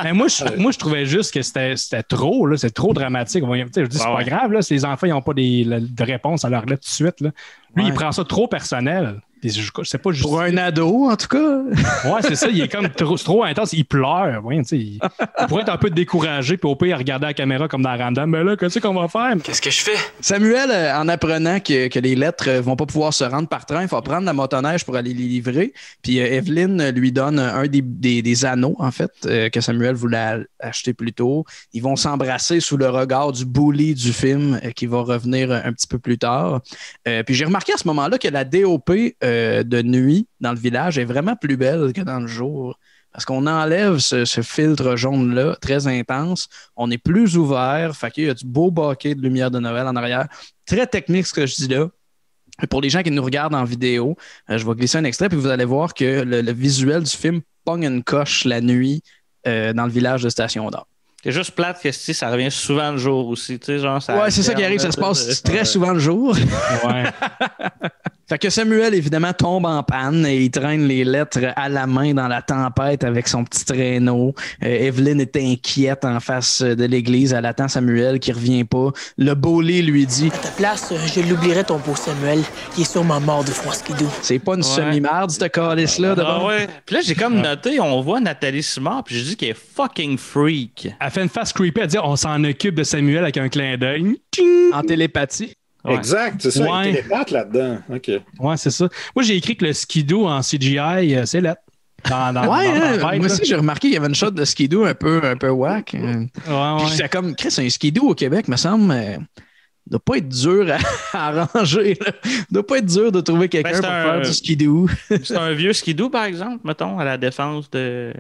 Mais moi, je trouvais juste que c'était trop, là, c'est trop dramatique. Je dis, c'est pas grave, là, si les enfants n'ont pas de réponse à leur lettre tout de suite. Là. Lui, il prend ça trop personnel. Je sais pas, pour un ado, en tout cas. Ouais, c'est ça. Il est comme trop intense. Il pleure. Ouais, il pourrait être un peu découragé, puis au pire, regarder la caméra comme dans Random. Mais là, qu'est-ce qu'on va faire? Qu'est-ce que je fais? Samuel, en apprenant que les lettres vont pas pouvoir se rendre par train, il faut prendre la motoneige pour aller les livrer. Puis Evelyn lui donne un des anneaux, en fait, que Samuel voulait acheter plus tôt. Ils vont s'embrasser sous le regard du bully du film qui va revenir un petit peu plus tard. Puis j'ai remarqué à ce moment-là que la DOP de nuit dans le village est vraiment plus belle que dans le jour. Parce qu'on enlève ce filtre jaune-là, très intense. On est plus ouvert. Fait qu'il y a du beau bokeh de lumière de Noël en arrière. Très technique, ce que je dis là. Et pour les gens qui nous regardent en vidéo, je vais glisser un extrait, puis vous allez voir que le visuel du film pogne une coche la nuit dans le village de Station d'Or. C'est juste plate que ça revient souvent le jour aussi. Tu sais, genre, ça ouais, c'est ça qui arrive. Ça se passe très souvent le jour. Ouais. Fait que Samuel, évidemment, tombe en panne et il traîne les lettres à la main dans la tempête avec son petit traîneau. Evelyn est inquiète en face de l'église. Elle attend Samuel qui revient pas. Le bully lui dit: à ta place, je l'oublierais ton beau Samuel. Il est sûrement mort de froid skidoo. C'est pas une semi-marde, cette calice-là. Ouais. Puis là, j'ai comme noté, on voit Nathalie Simard, puis j'ai dit qu'elle est fucking freak. Elle fait une face creepy à dire on s'en occupe de Samuel avec un clin d'œil. En télépathie. Ouais. Exact, c'est ça, il y a télépathe là-dedans. OK. Ouais, c'est ça. Moi, j'ai écrit que le skidoo en CGI, c'est lettre. Moi aussi, j'ai remarqué qu'il y avait une shot de skidoo un peu whack. J'étais comme, Chris, un skidoo au Québec, me semble, doit pas être dur à arranger. Là. Doit pas être dur de trouver quelqu'un pour faire du skidoo. C'est un vieux skidoo, par exemple, mettons, à la défense de...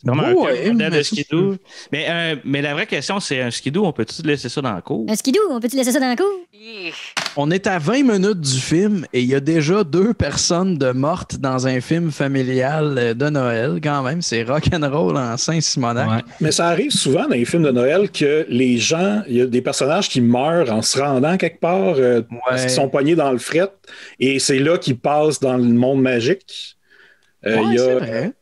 Vraiment un modèle de skidoo. Mais la vraie question, c'est un skidoo, on peut-tu laisser ça dans le cours? Un skidoo, on peut-tu laisser ça dans le cours? On est à 20 minutes du film et il y a déjà 2 personnes de mortes dans un film familial de Noël. Quand même, c'est rock'n'roll en Saint-Simonac. Ouais. Mais ça arrive souvent dans les films de Noël que les gens, il y a des personnages qui meurent en se rendant quelque part parce qu'ils sont pognés dans le fret et c'est là qu'ils passent dans le monde magique. C'est vrai.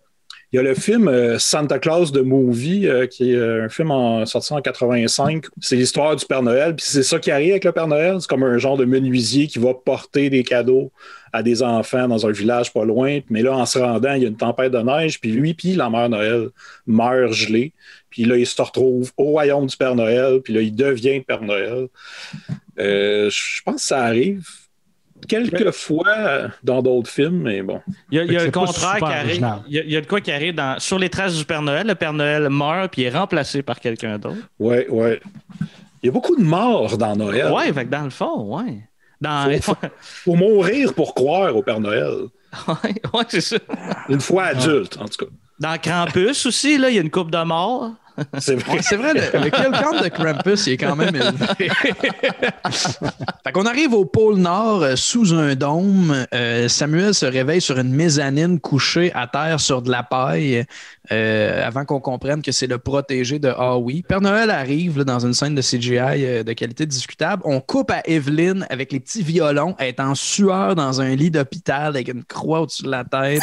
Il y a le film Santa Claus the Movie, qui est un film sorti en 85. C'est l'histoire du Père Noël. Puis c'est ça qui arrive avec le Père Noël. C'est comme un genre de menuisier qui va porter des cadeaux à des enfants dans un village pas loin. Mais là, en se rendant, il y a une tempête de neige. Puis lui, puis la mère Noël meurt gelée. Puis là, il se retrouve au royaume du Père Noël. Puis là, il devient Père Noël. Je pense que ça arrive quelques fois dans d'autres films, mais bon. Il y a le contraire qui arrive. Il y a de quoi qui arrive sur les traces du Père Noël. Le Père Noël meurt puis est remplacé par quelqu'un d'autre. Oui. Il y a beaucoup de morts dans Noël. Oui, fait que dans le fond, oui. Faut mourir pour croire au Père Noël. Oui, c'est ça. Une fois adulte, en tout cas. Dans Krampus aussi, il y a une coupe de morts. C'est vrai, le kill count de Krampus, il est quand même élevé. Fait qu'on arrive au pôle Nord sous un dôme. Samuel se réveille sur une mezzanine couché à terre sur de la paille avant qu'on comprenne que c'est le protégé de Howie. Père Noël arrive là, dans une scène de CGI de qualité discutable. On coupe à Evelyn avec les petits violons. Elle est en sueur dans un lit d'hôpital avec une croix au-dessus de la tête.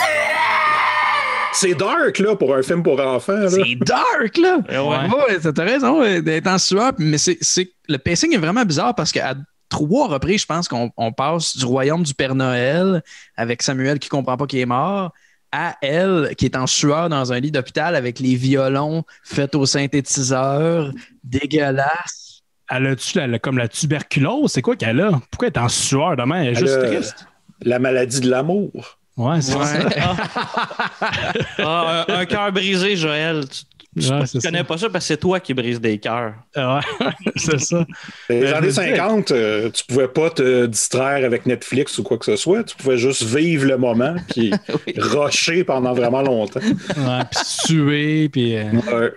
C'est dark, là, pour un film pour enfants. Là. C'est dark, là! Ouais, t'as raison d'être en sueur, mais le pacing est vraiment bizarre parce qu'à 3 reprises, je pense qu'on passe du royaume du Père Noël avec Samuel qui comprend pas qu'il est mort à elle qui est en sueur dans un lit d'hôpital avec les violons faits au synthétiseur, dégueulasse. Elle a-tu comme la tuberculose? C'est quoi qu'elle a? Pourquoi elle est en sueur demain? Elle est juste triste. La maladie de l'amour. Ouais, c'est ça. Un cœur brisé, Joël. Tu connais pas ça parce que c'est toi qui brises des cœurs. Ouais, c'est ça. Dans les années 50, tu pouvais pas te distraire avec Netflix ou quoi que ce soit. Tu pouvais juste vivre le moment puis rusher pendant vraiment longtemps. Ouais, puis suer, puis...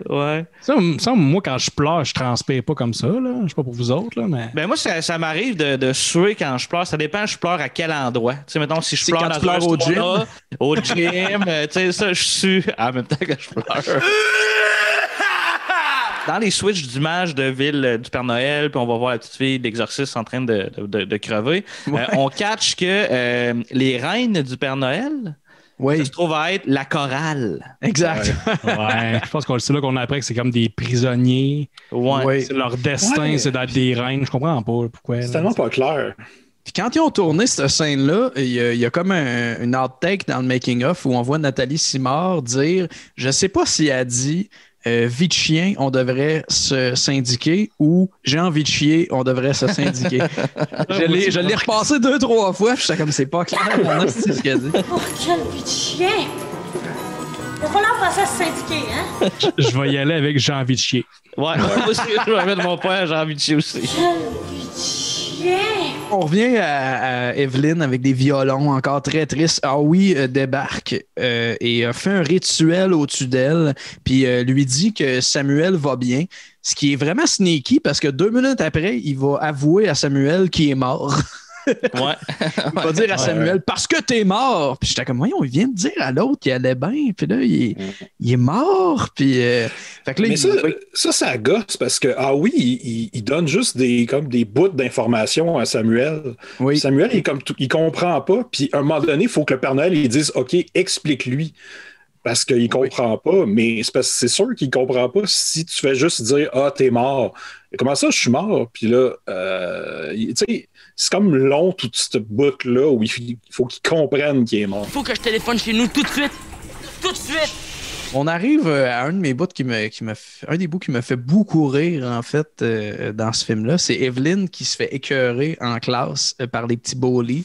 Ouais. Ça, moi, quand je pleure, je transpire pas comme ça, là. Je sais pas pour vous autres, là, mais... Ben moi, ça m'arrive de suer quand je pleure. Ça dépend, je pleure à quel endroit. Tu sais, mettons, si je pleure dans un restaurant, au gym, tu sais, ça, je sue en même temps que je pleure. Dans les switches d'images de ville du Père Noël, puis on va voir la petite fille d'Exorciste en train de crever, on catch que les reines du Père Noël ça se trouve à être la chorale. Exact. Ouais, je pense que c'est là qu'on a appris que c'est comme des prisonniers. Ouais. C'est leur destin, c'est d'être des reines. Je comprends pas pourquoi. C'est tellement pas clair. Puis quand ils ont tourné cette scène-là, il y a comme une outtake dans le making-of où on voit Nathalie Simard dire, je sais pas si elle dit vie de chien, on devrait se syndiquer ou j'ai envie de chier, on devrait se syndiquer. je l'ai repassé 2-3 fois, puis j'étais comme c'est pas clair, c'est ce qu'elle dit. Oh, quelle vie de chien! Il va falloir passer à se syndiquer, hein? Je vais y aller avec j'ai envie de chier. Ouais, moi aussi, je vais mettre mon père, j'ai envie de chier aussi. Quelle vie de chien! On revient à Evelyn avec des violons encore très tristes. Ah oui, débarque et fait un rituel au-dessus d'elle, puis lui dit que Samuel va bien, ce qui est vraiment sneaky parce que 2 minutes après, il va avouer à Samuel qu'il est mort. Ouais. Il va dire à Samuel parce que t'es mort. Puis j'étais comme, voyons, il vient de dire à l'autre qu'il allait bien. Puis là, il est mort. Puis, fait que là, mais ça gosse parce que, il donne juste des bouts d'informations à Samuel. Oui. Samuel, il comprend pas. Puis à un moment donné, il faut que le Père Noël il dise, OK, explique-lui. Parce qu'il comprend pas, mais c'est sûr qu'il comprend pas si tu fais juste dire « Ah, t'es mort ». Comment ça, je suis mort? Puis là, tu sais, c'est comme long, toute cette bout-là, où il faut qu'il comprenne qu'il est mort. Il faut que je téléphone chez nous tout de suite. Tout de suite! On arrive à un de mes bouts un des bouts qui me fait beaucoup rire, en fait, dans ce film-là. C'est Evelyn qui se fait écœurer en classe par les petits bullies.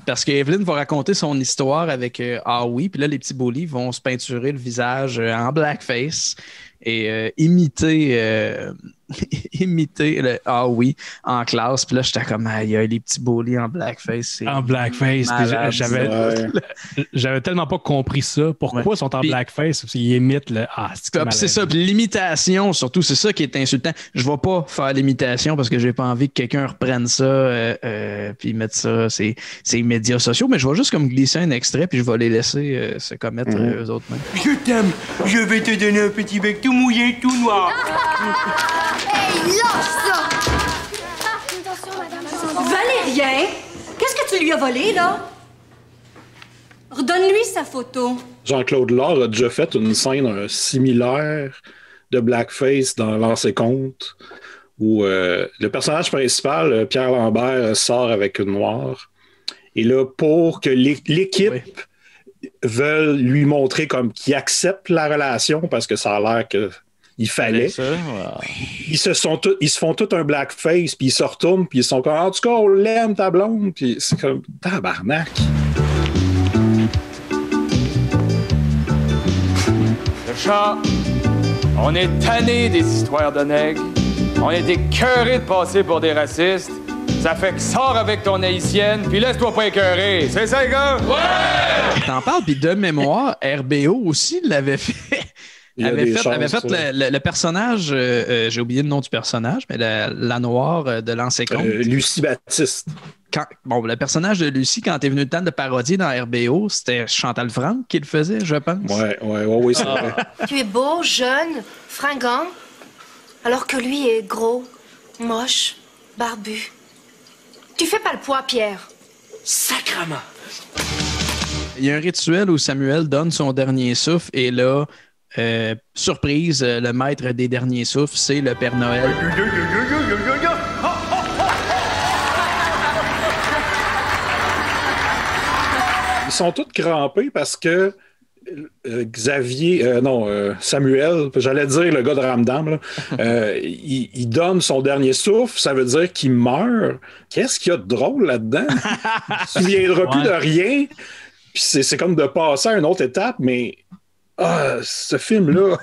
Parce que Evelyn va raconter son histoire avec Howie, puis là, les petits bullies vont se peinturer le visage en blackface et imiter le Howie en classe. Puis là, j'étais comme, il y a les petits bullies en blackface. En blackface. J'avais tellement pas compris ça. Pourquoi ils sont en blackface? Parce qu'ils imitent le... c'est ça. Puis l'imitation, surtout, c'est ça qui est insultant. Je vais pas faire l'imitation parce que j'ai pas envie que quelqu'un reprenne ça puis mette ça sur les médias sociaux. Mais je vais juste comme glisser un extrait puis je vais les laisser se commettre eux autres mêmes. Je t'aime. Je vais te donner un petit bec tout mouillé, tout noir. Hey, lâche ça! Valérien, qu'est-ce que tu lui as volé, là? Redonne-lui sa photo. Jean-Claude Lard a déjà fait une scène similaire de blackface dans Lancer compte où le personnage principal, Pierre Lambert, sort avec une noire. Et là, pour que l'équipe veuille lui montrer comme qu'il accepte la relation parce que ça a l'air que il fallait. Ça, wow. Ils se font tout un blackface, puis ils se retournent, puis ils sont comme, en tout cas, on l'aime, ta blonde, puis c'est comme, tabarnak. Le chat, on est tanné des histoires de nègres. On est écœurés de passer pour des racistes. Ça fait que sors avec ton haïtienne, puis laisse-toi pas écœurer. C'est ça, les gars? Ouais! T'en parles, puis de mémoire, RBO aussi l'avait fait. avait fait le personnage, j'ai oublié le nom du personnage, mais la noire de Lancer compte. Lucie Baptiste. Le personnage de Lucie, quand t'es venu le temps de parodier dans RBO, c'était Chantal Franck qui le faisait, je pense. Oui, c'est vrai. Tu es beau, jeune, fringant, alors que lui est gros, moche, barbu. Tu fais pas le poids, Pierre. Sacrement! Il y a un rituel où Samuel donne son dernier souffle et là, surprise, le maître des derniers souffles, c'est le Père Noël. Ils sont tous crampés parce que Samuel, j'allais dire le gars de Ramdam, il donne son dernier souffle, ça veut dire qu'il meurt. Qu'est-ce qu'il y a de drôle là-dedans? Il ne se souviendra plus de rien. Puis c'est comme de passer à une autre étape, mais ce film-là,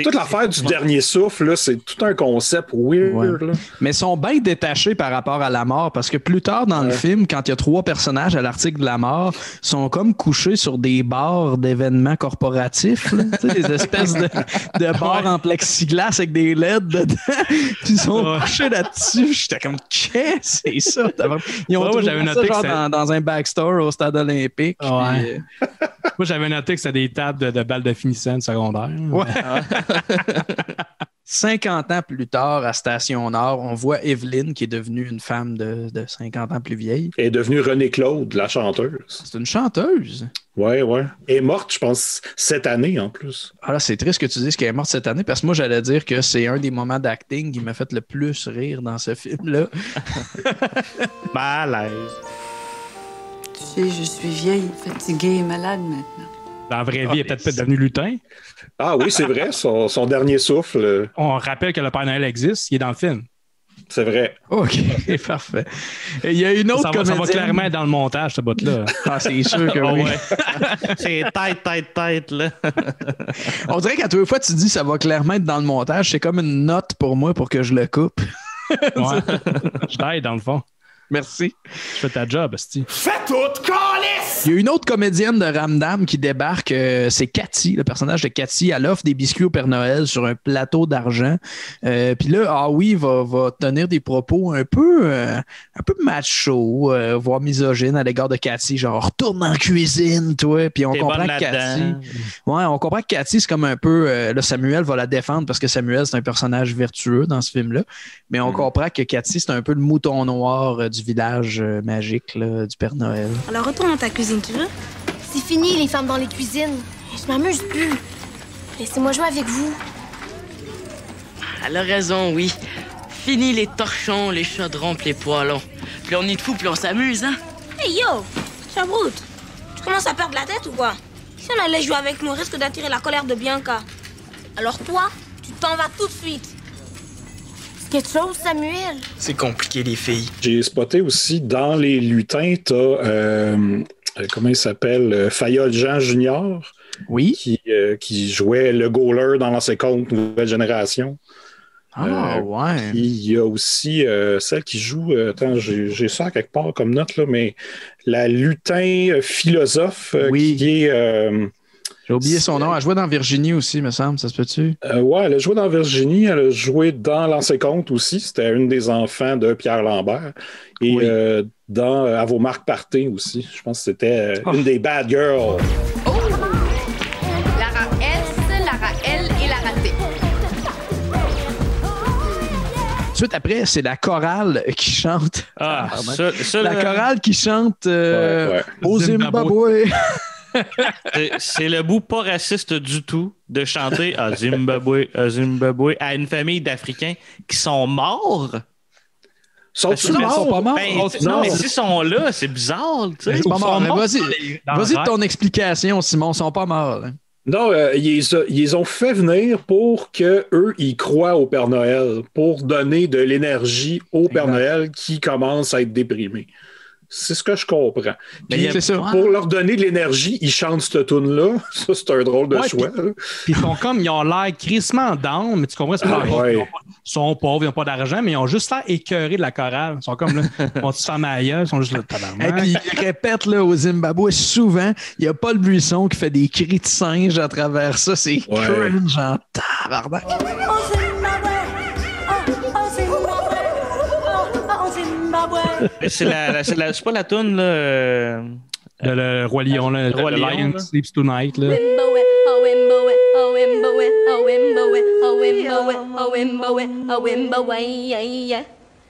toute l'affaire du dernier souffle, là, c'est tout un concept weird. Là. Mais ils sont bien détachés par rapport à la mort, parce que plus tard dans le film, quand il y a 3 personnages à l'article de la mort, ils sont comme couchés sur des bars d'événements corporatifs, là, des espèces de bars en plexiglas avec des LED dedans, puis ils sont couchés là-dessus. J'étais comme, qu'est-ce que c'est ça? Ils ont j'avais noté ça dans un backstore au stade olympique. Ouais. Moi, j'avais noté que c'était des tables de balles de finissant de secondaire. Ouais. 50 ans plus tard, à Station Nord, on voit Evelyne, qui est devenue une femme de 50 ans plus vieille. Elle est devenue Renée Claude, la chanteuse. C'est une chanteuse? Ouais. Elle est morte, je pense, cette année en plus. Ah là, c'est triste que tu dises qu'elle est morte cette année, parce que moi, j'allais dire que c'est un des moments d'acting qui m'a fait le plus rire dans ce film-là. Malaise. Tu sais, je suis vieille, fatiguée et malade maintenant. Dans la vraie vie, elle est peut-être devenu lutin. Ah oui, c'est vrai, son dernier souffle. On rappelle que le Père Noël existe, il est dans le film. C'est vrai. OK, parfait. Et il y a une autre comédienne... Ça va clairement être dans le montage, ce bout-là. Ah, c'est sûr que oui. C'est tête, là. On dirait qu'à toutes fois tu dis ça va clairement être dans le montage, c'est comme une note pour moi pour que je le coupe. Ouais. Je t'aide, dans le fond. Merci. Je fais ta job, esti. Fais tout, calice! Il y a une autre comédienne de Ramdam qui débarque, c'est Cathy, le personnage de Cathy. Elle offre des biscuits au Père Noël sur un plateau d'argent. Puis là, va tenir des propos un peu macho, voire misogyne à l'égard de Cathy. Genre, retourne en cuisine, toi. Puis on comprend que Cathy... Ouais, on comprend que Cathy, c'est comme un peu... là, Samuel va la défendre parce que Samuel, c'est un personnage vertueux dans ce film-là. Mais on comprend que Cathy, c'est un peu le mouton noir du village magique là, du Père Noël. Alors retourne dans ta cuisine, tu veux? C'est fini, les femmes dans les cuisines. Je m'amuse plus. Laissez-moi jouer avec vous. Elle a raison, oui. Fini les torchons, les chaudrons pis les poêlons. Plus on est de fous, plus on s'amuse, hein? Hey yo, Chabroute, tu commences à perdre la tête ou quoi? Si on allait jouer avec nous, on risque d'attirer la colère de Bianca. Alors toi, tu t'en vas tout de suite. Quelque chose, Samuel? C'est compliqué, les filles. J'ai spoté aussi dans les lutins, t'as, comment il s'appelle, Fayol Jean Junior. Oui. Qui jouait le goaler dans l'ancien compte Nouvelle Génération. Ouais. Puis il y a aussi celle qui joue, attends, j'ai ça quelque part comme note, là, mais la lutin philosophe qui est... J'ai oublié son nom. Elle jouait dans Virginie aussi, me semble. Ça se peut-tu? Ouais, elle a joué dans Virginie. Elle a joué dans L'Ancien Compte aussi. C'était une des enfants de Pierre Lambert. Et dans À vos marques partez aussi. Je pense que c'était une des bad girls. Oh! Lara S, Lara L et Lara T. Ensuite, après, c'est la chorale qui chante. La chorale qui chante au Zimbabwe. C'est le bout pas raciste du tout de chanter à Zimbabwe, à une famille d'Africains qui sont morts. Sont-ils pas morts? Non, mais s'ils sont là, c'est bizarre. Tu sais. Ils sont pas morts. Vas-y de ton explication, Simon. Ils sont pas morts. Hein. Non, ils ont fait venir pour qu'eux, ils croient au Père Noël, pour donner de l'énergie au Père Noël qui commence à être déprimé. C'est ce que je comprends. Puis, c'est ça. Pour leur donner de l'énergie, ils chantent cette tune-là. Ça, c'est un drôle de choix. Puis ils ont l'air crissement down, mais tu comprends, ils sont pauvres, ils n'ont pas d'argent, mais ils ont juste l'air écœurés de la chorale. Ils sont comme là, on se fait ma gueule, ils sont juste là, tabarnak. Et puis ils répètent là, au Zimbabwe souvent, il n'y a pas le buisson qui fait des cris de singe à travers ça. C'est cringe en tabarnak. C'est pas la toune, là. Le Roi Lion, là. Le Roi Lion, Lion là. Sleeps Tonight, là.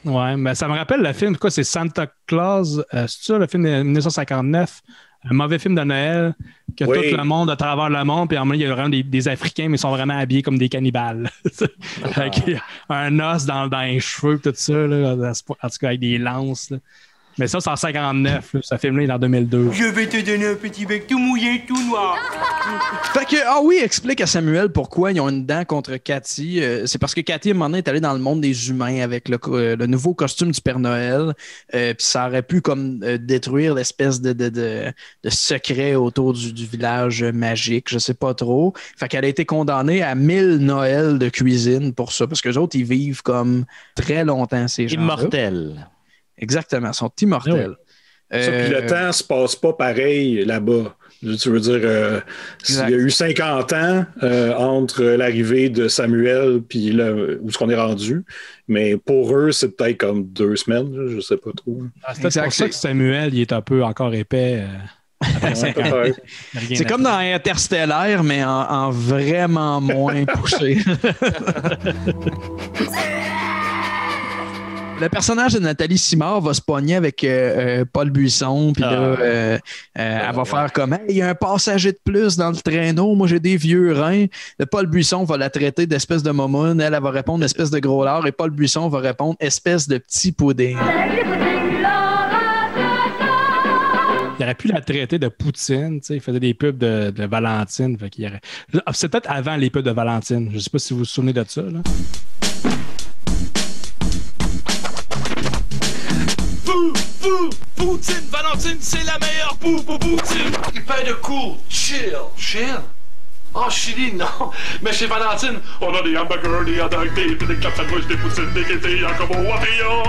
Ouais, mais ça me rappelle le film, quoi, c'est Santa Claus, c'est ça, le film de 1959, un mauvais film de Noël, que tout le monde à travers le monde, puis en même il y a vraiment des Africains, mais ils sont vraiment habillés comme des cannibales. Avec un os dans les cheveux, tout ça, là, en tout cas avec des lances. Là. Mais ça, c'est en 59. Là. Ce film-là, il est en 2002. Je vais te donner un petit bec tout mouillé, tout noir. Fait que, explique à Samuel pourquoi ils ont une dent contre Cathy. C'est parce que Cathy, à un moment donné, est allée dans le monde des humains avec le nouveau costume du Père Noël. Puis ça aurait pu comme détruire l'espèce de secret autour du village magique. Je sais pas trop. Fait qu'elle a été condamnée à 1000 Noëls de cuisine pour ça. Parce que les autres, ils vivent comme très longtemps, ces gens-là. Immortels. Exactement, ils sont immortels. Puis le temps se passe pas pareil là-bas. Tu veux dire, il y a eu 50 ans entre l'arrivée de Samuel puis où est-ce qu'on est rendu. Mais pour eux, c'est peut-être comme 2 semaines, je sais pas trop. C'est pour ça que Samuel, il est un peu encore épais. C'est comme dans Interstellar, mais en vraiment moins poussé. Le personnage de Nathalie Simard va se pogner avec Paul Buisson, puis là, elle va faire comme hey, il y a un passager de plus dans le traîneau, moi j'ai des vieux reins. Le Paul Buisson va la traiter d'espèce de momoune, elle va répondre espèce de gros lard, et Paul Buisson va répondre espèce de petit pudding. Il aurait pu la traiter de Poutine, tu sais, il faisait des pubs de Valentine. Fait qu'il aurait... C'est peut-être avant les pubs de Valentine. Je ne sais pas si vous vous souvenez de ça. Là. Poutine, Valentine, c'est la meilleure Poutine. Il paye de cours, chill. Oh, Chili, non. Mais chez Valentine, on a des hamburgers, des hot dogs, des clubs sandwich, des poutines, des quêtés, un combo Wario.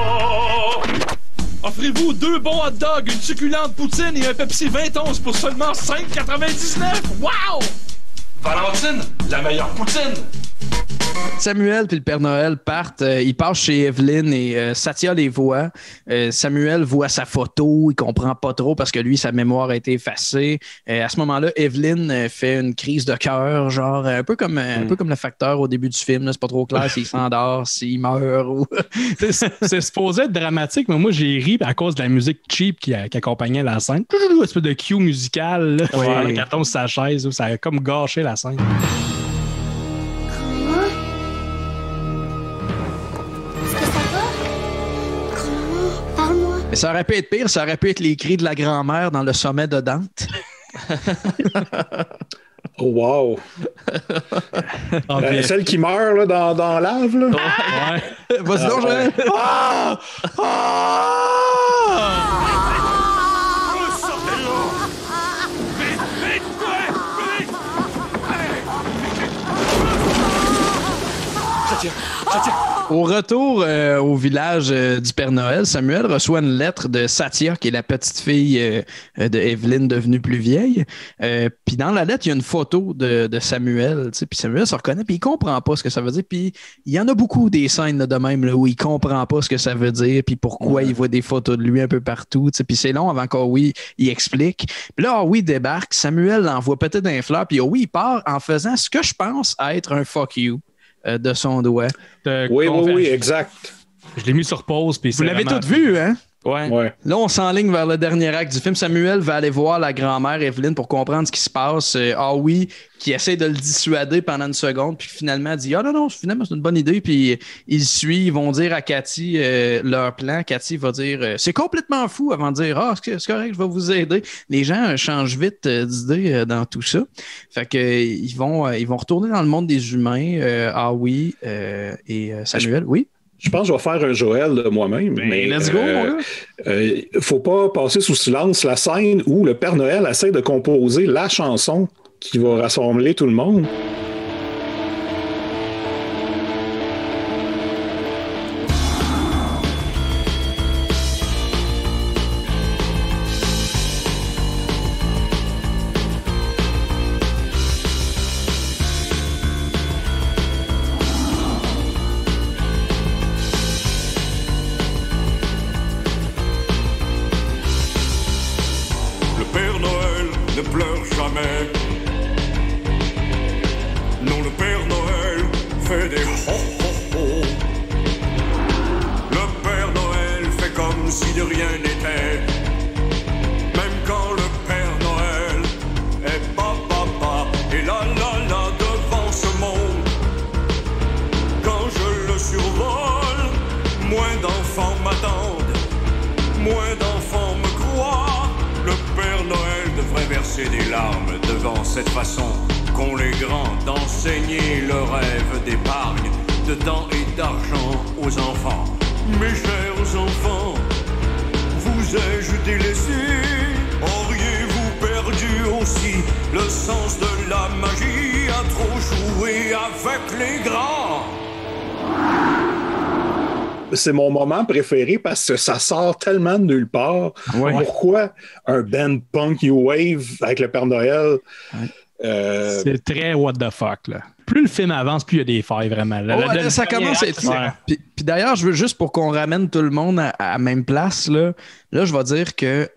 Offrez-vous 2 bons hot dogs, une succulente poutine et un Pepsi 20 onces pour seulement 5,99. Wow! Valentine, la meilleure poutine. Samuel puis le Père Noël partent. Ils passent chez Evelyne et Satya les voit. Samuel voit sa photo. Il comprend pas trop parce que lui, sa mémoire a été effacée. À ce moment-là, Evelyne fait une crise de cœur, genre un peu comme le facteur au début du film. Là. C'est pas trop clair s'il s'endort, s'il meurt. Ou... c'est supposé être dramatique, mais moi, j'ai ri à cause de la musique cheap qui accompagnait la scène. Une espèce de cue musical. Là, ouais. Qui tombe sur sa chaise. Ça a comme gâché la scène. Mais ça aurait pu être pire, ça aurait pu être les cris de la grand-mère dans le sommet de Dante. Oh, wow! Celle qui meurt là, dans lave, là? Ouais. Vas-y donc, Joël! Ah! Au retour au village du Père Noël, Samuel reçoit une lettre de Satya, qui est la petite fille de Evelyne devenue plus vieille. Puis dans la lettre, il y a une photo de Samuel. Puis Samuel se reconnaît, puis il comprend pas ce que ça veut dire. Puis il y en a beaucoup des scènes là, de même là, où il comprend pas ce que ça veut dire, puis pourquoi il voit des photos de lui un peu partout. Puis c'est long avant qu'Owie il explique. Puis là, Owie débarque, Samuel l'envoie peut-être un fleur, puis Owie il part en faisant ce que je pense être un fuck you. De son doigt. Oui, exact. Je l'ai mis sur pause. Vous l'avez tout vu, hein? Ouais. Là, on s'enligne vers le dernier acte du film. Samuel va aller voir la grand-mère Evelyne pour comprendre ce qui se passe. Qui essaie de le dissuader pendant une seconde, puis finalement dit « Ah non, finalement, c'est une bonne idée. » Puis ils suivent, ils vont dire à Cathy leur plan. Cathy va dire « C'est complètement fou » avant de dire « Ah, c'est correct, je vais vous aider. » Les gens changent vite d'idée dans tout ça. Fait que ils vont retourner dans le monde des humains. Et Samuel, oui? Je pense que je vais faire un Joël de moi-même. Mais let's go, faut pas passer sous silence la scène où le Père Noël essaie de composer la chanson qui va rassembler tout le monde. Des larmes devant cette façon qu'ont les grands d'enseigner le rêve d'épargne, de temps et d'argent aux enfants. Mes chers enfants, vous ai-je délaissé? Auriez-vous perdu aussi le sens de la magie à trop jouer avec les grands? C'est mon moment préféré parce que ça sort tellement de nulle part. Ouais. Pourquoi un band punk new wave avec le Père Noël? C'est très what the fuck, là. plus le film avance, plus il y a des failles, vraiment. Ça commence à être... Puis d'ailleurs, je veux juste pour qu'on ramène tout le monde à la même place, là je vais dire que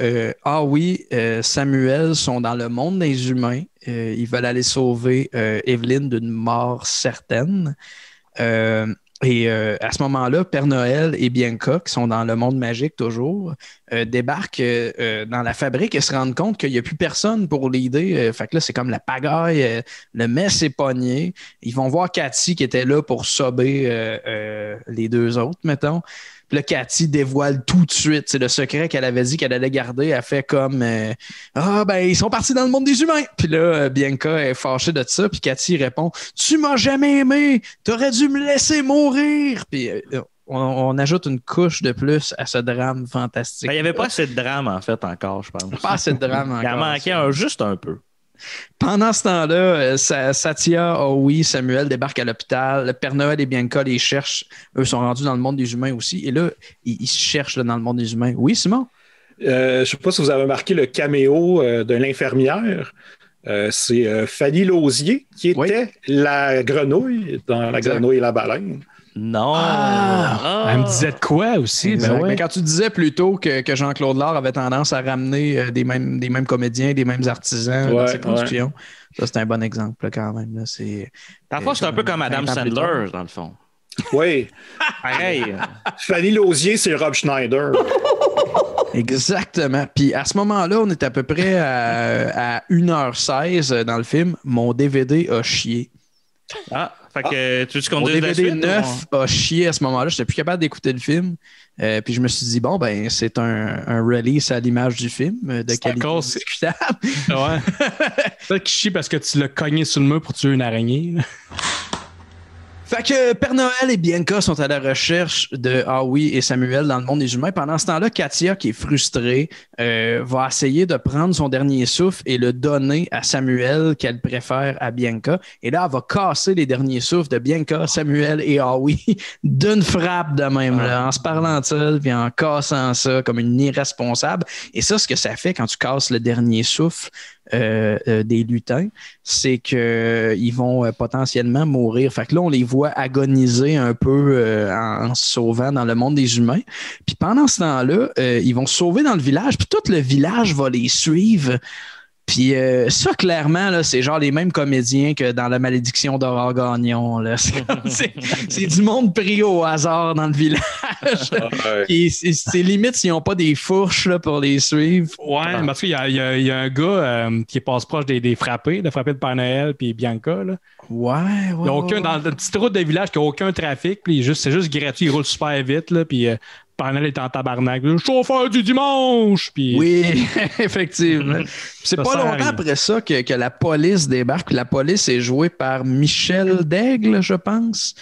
Samuel sont dans le monde des humains. Ils veulent aller sauver Evelyn d'une mort certaine. Et à ce moment-là, Père Noël et Bianca, qui sont dans le monde magique toujours, débarquent dans la fabrique et se rendent compte qu'il n'y a plus personne pour l'aider. Fait que là, c'est comme la pagaille. Le mess est pogné. Ils vont voir Cathy qui était là pour sauver les deux autres, mettons. Puis là, Cathy dévoile tout de suite. C'est le secret qu'elle avait dit qu'elle allait garder. Elle fait comme ils sont partis dans le monde des humains. Puis là, Bianca est fâchée de ça. Puis Cathy répond tu m'as jamais aimé. T'aurais dû me laisser mourir. Puis on ajoute une couche de plus à ce drame fantastique. Il n'y avait pas assez de drame, en fait, encore, je pense. Pas assez de drame encore. Il en manquait juste un peu. Pendant ce temps-là, Satya, Samuel débarquent à l'hôpital. Le Père Noël et Bianca les cherchent. Eux sont rendus dans le monde des humains aussi. Et là, ils se cherchent dans le monde des humains. Oui, Simon? Je ne sais pas si vous avez remarqué le caméo de l'infirmière. C'est Fanny Lausier qui était la grenouille dans La Grenouille et la baleine. Non! Elle me disait de quoi aussi? Mais quand tu disais plus tôt que Jean-Claude Lard avait tendance à ramener des mêmes comédiens, des mêmes artisans dans ses productions, ça c'est un bon exemple là, quand même. Là. Parfois, c'est un peu comme Adam Sandler, dans le fond. Oui. Pareil. Fanny Lausier, c'est Rob Schneider. Exactement. Puis à ce moment-là, on est à peu près à 1h16 dans le film. Mon DVD a chié. Fait que tu mon DVD 9 a chié à ce moment-là. Je n'étais plus capable d'écouter le film. Puis je me suis dit, c'est un release à l'image du film de qualité discutable. Ouais. C'est qui chie parce que tu l'as cogné sur le mur pour tuer une araignée. Fait que Père Noël et Bianca sont à la recherche de et Samuel dans le monde des humains. Pendant ce temps-là, Katia, qui est frustrée, va essayer de prendre son dernier souffle et le donner à Samuel qu'elle préfère à Bianca. Et là, elle va casser les derniers souffles de Bianca, Samuel et d'une frappe de même, là, en se parlant de ça, puis en cassant ça comme une irresponsable. Et ça, ce que ça fait quand tu casses le dernier souffle des lutins, c'est qu'ils vont potentiellement mourir. Fait que là, on les voit agoniser un peu en se sauvant dans le monde des humains. Puis pendant ce temps-là, ils vont se sauver dans le village, puis tout le village va les suivre. Puis ça, clairement, là, c'est genre les mêmes comédiens que dans La Malédiction d'Aurore Gagnon. Là. C'est du monde pris au hasard dans le village. C'est limite s'ils n'ont pas des fourches là, pour les suivre. Ouais, parce qu'il y a un gars qui passe proche des frappés, de Père Noël puis Bianca. Là. Ouais. Il n'y a aucun, dans la petite route de village, qui n'a aucun trafic, puis c'est juste gratuit, il roule super vite, là, puis Père Noël est en tabarnak. Le chauffeur du dimanche! Puis, oui, effectivement. C'est pas longtemps après ça que la police débarque. La police est jouée par Michel Daigle, je pense,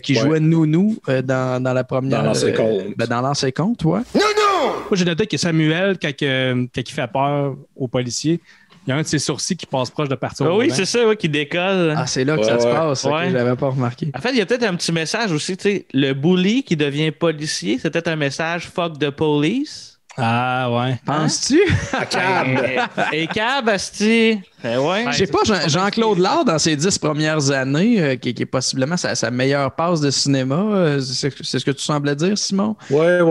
qui jouait Nounou dans la première... Dans L'ancien Comte. Dans L'Ancien Comte, ouais. Nounou! Moi, j'ai noté que Samuel, quand il fait peur aux policiers, il y a un de ses sourcils qui passe proche de partir. Oui, c'est ça, qui décolle. Ah, c'est là que ça se passe. Okay, je l'avais pas remarqué. En fait, il y a peut-être un petit message aussi. Tu sais, le bully qui devient policier, c'est peut-être un message « fuck the police ». Ah, ouais. Penses-tu? Cab. Et Cab, asti. Ouais. Je sais pas, Jean-Claude Lard, dans ses 10 premières années, qui est possiblement sa meilleure passe de cinéma, c'est ce que tu semblais dire, Simon? Ouais.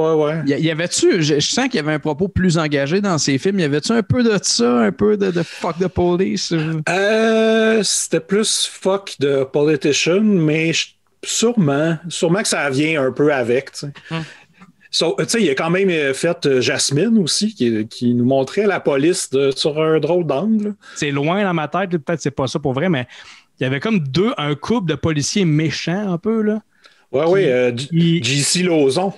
Y avait-tu, je sens qu'il y avait un propos plus engagé dans ses films. Y avait-tu un peu de ça, un peu de fuck the police? C'était plus fuck the politician, mais sûrement que ça vient un peu avec, tu sais. Il a quand même fait Jasmine aussi, qui nous montrait la police sur un drôle d'angle. C'est loin dans ma tête, peut-être c'est pas ça pour vrai, mais il y avait comme un couple de policiers méchants un peu. Là. J.C. Lauzon.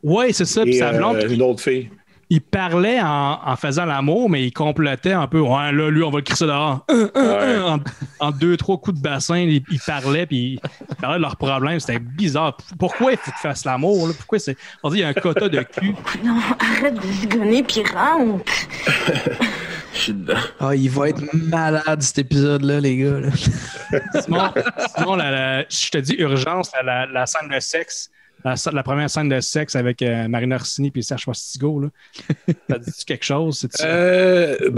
Oui, c'est ça. Puis sa blonde. Une autre fille. Il parlait en faisant l'amour, mais il complotait un peu. Ouais, là, lui, on va le crisser dehors. En 2-3 coups de bassin, il parlait, puis il parlait de leurs problèmes. C'était bizarre. Pourquoi il faut qu'ils fassent l'amour? Là? Pourquoi c'est. On dit, il y a un quota de cul. Non, arrête de zigonner, puis rentre. Je suis dedans. Ah, il va être malade, cet épisode-là, les gars. Là. Simon, je te dis urgence, la scène de sexe La première scène de sexe avec Marina Orsini et Serge Postigo, là. Ça dit quelque chose? Je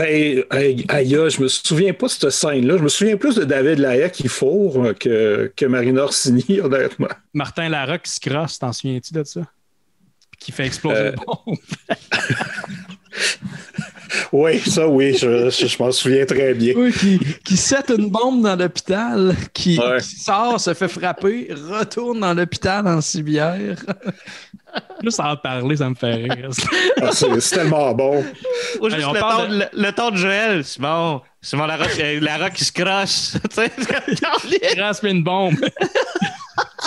me souviens pas de cette scène-là. Je me souviens plus de David Lahaye qui fourre que Marina Orsini, honnêtement. Martin Larocque qui se crosse, t'en souviens-tu de ça? Qui fait exploser une bombe. Oui, ça, oui, je m'en souviens très bien. Oui, qui set une bombe dans l'hôpital, qui sort, se fait frapper, retourne dans l'hôpital en civière. Juste en parler, ça me fait rire. C'est tellement bon. Ou juste le ton de Joël, c'est bon. C'est bon, Larocque qui se crosse. Il reste une bombe.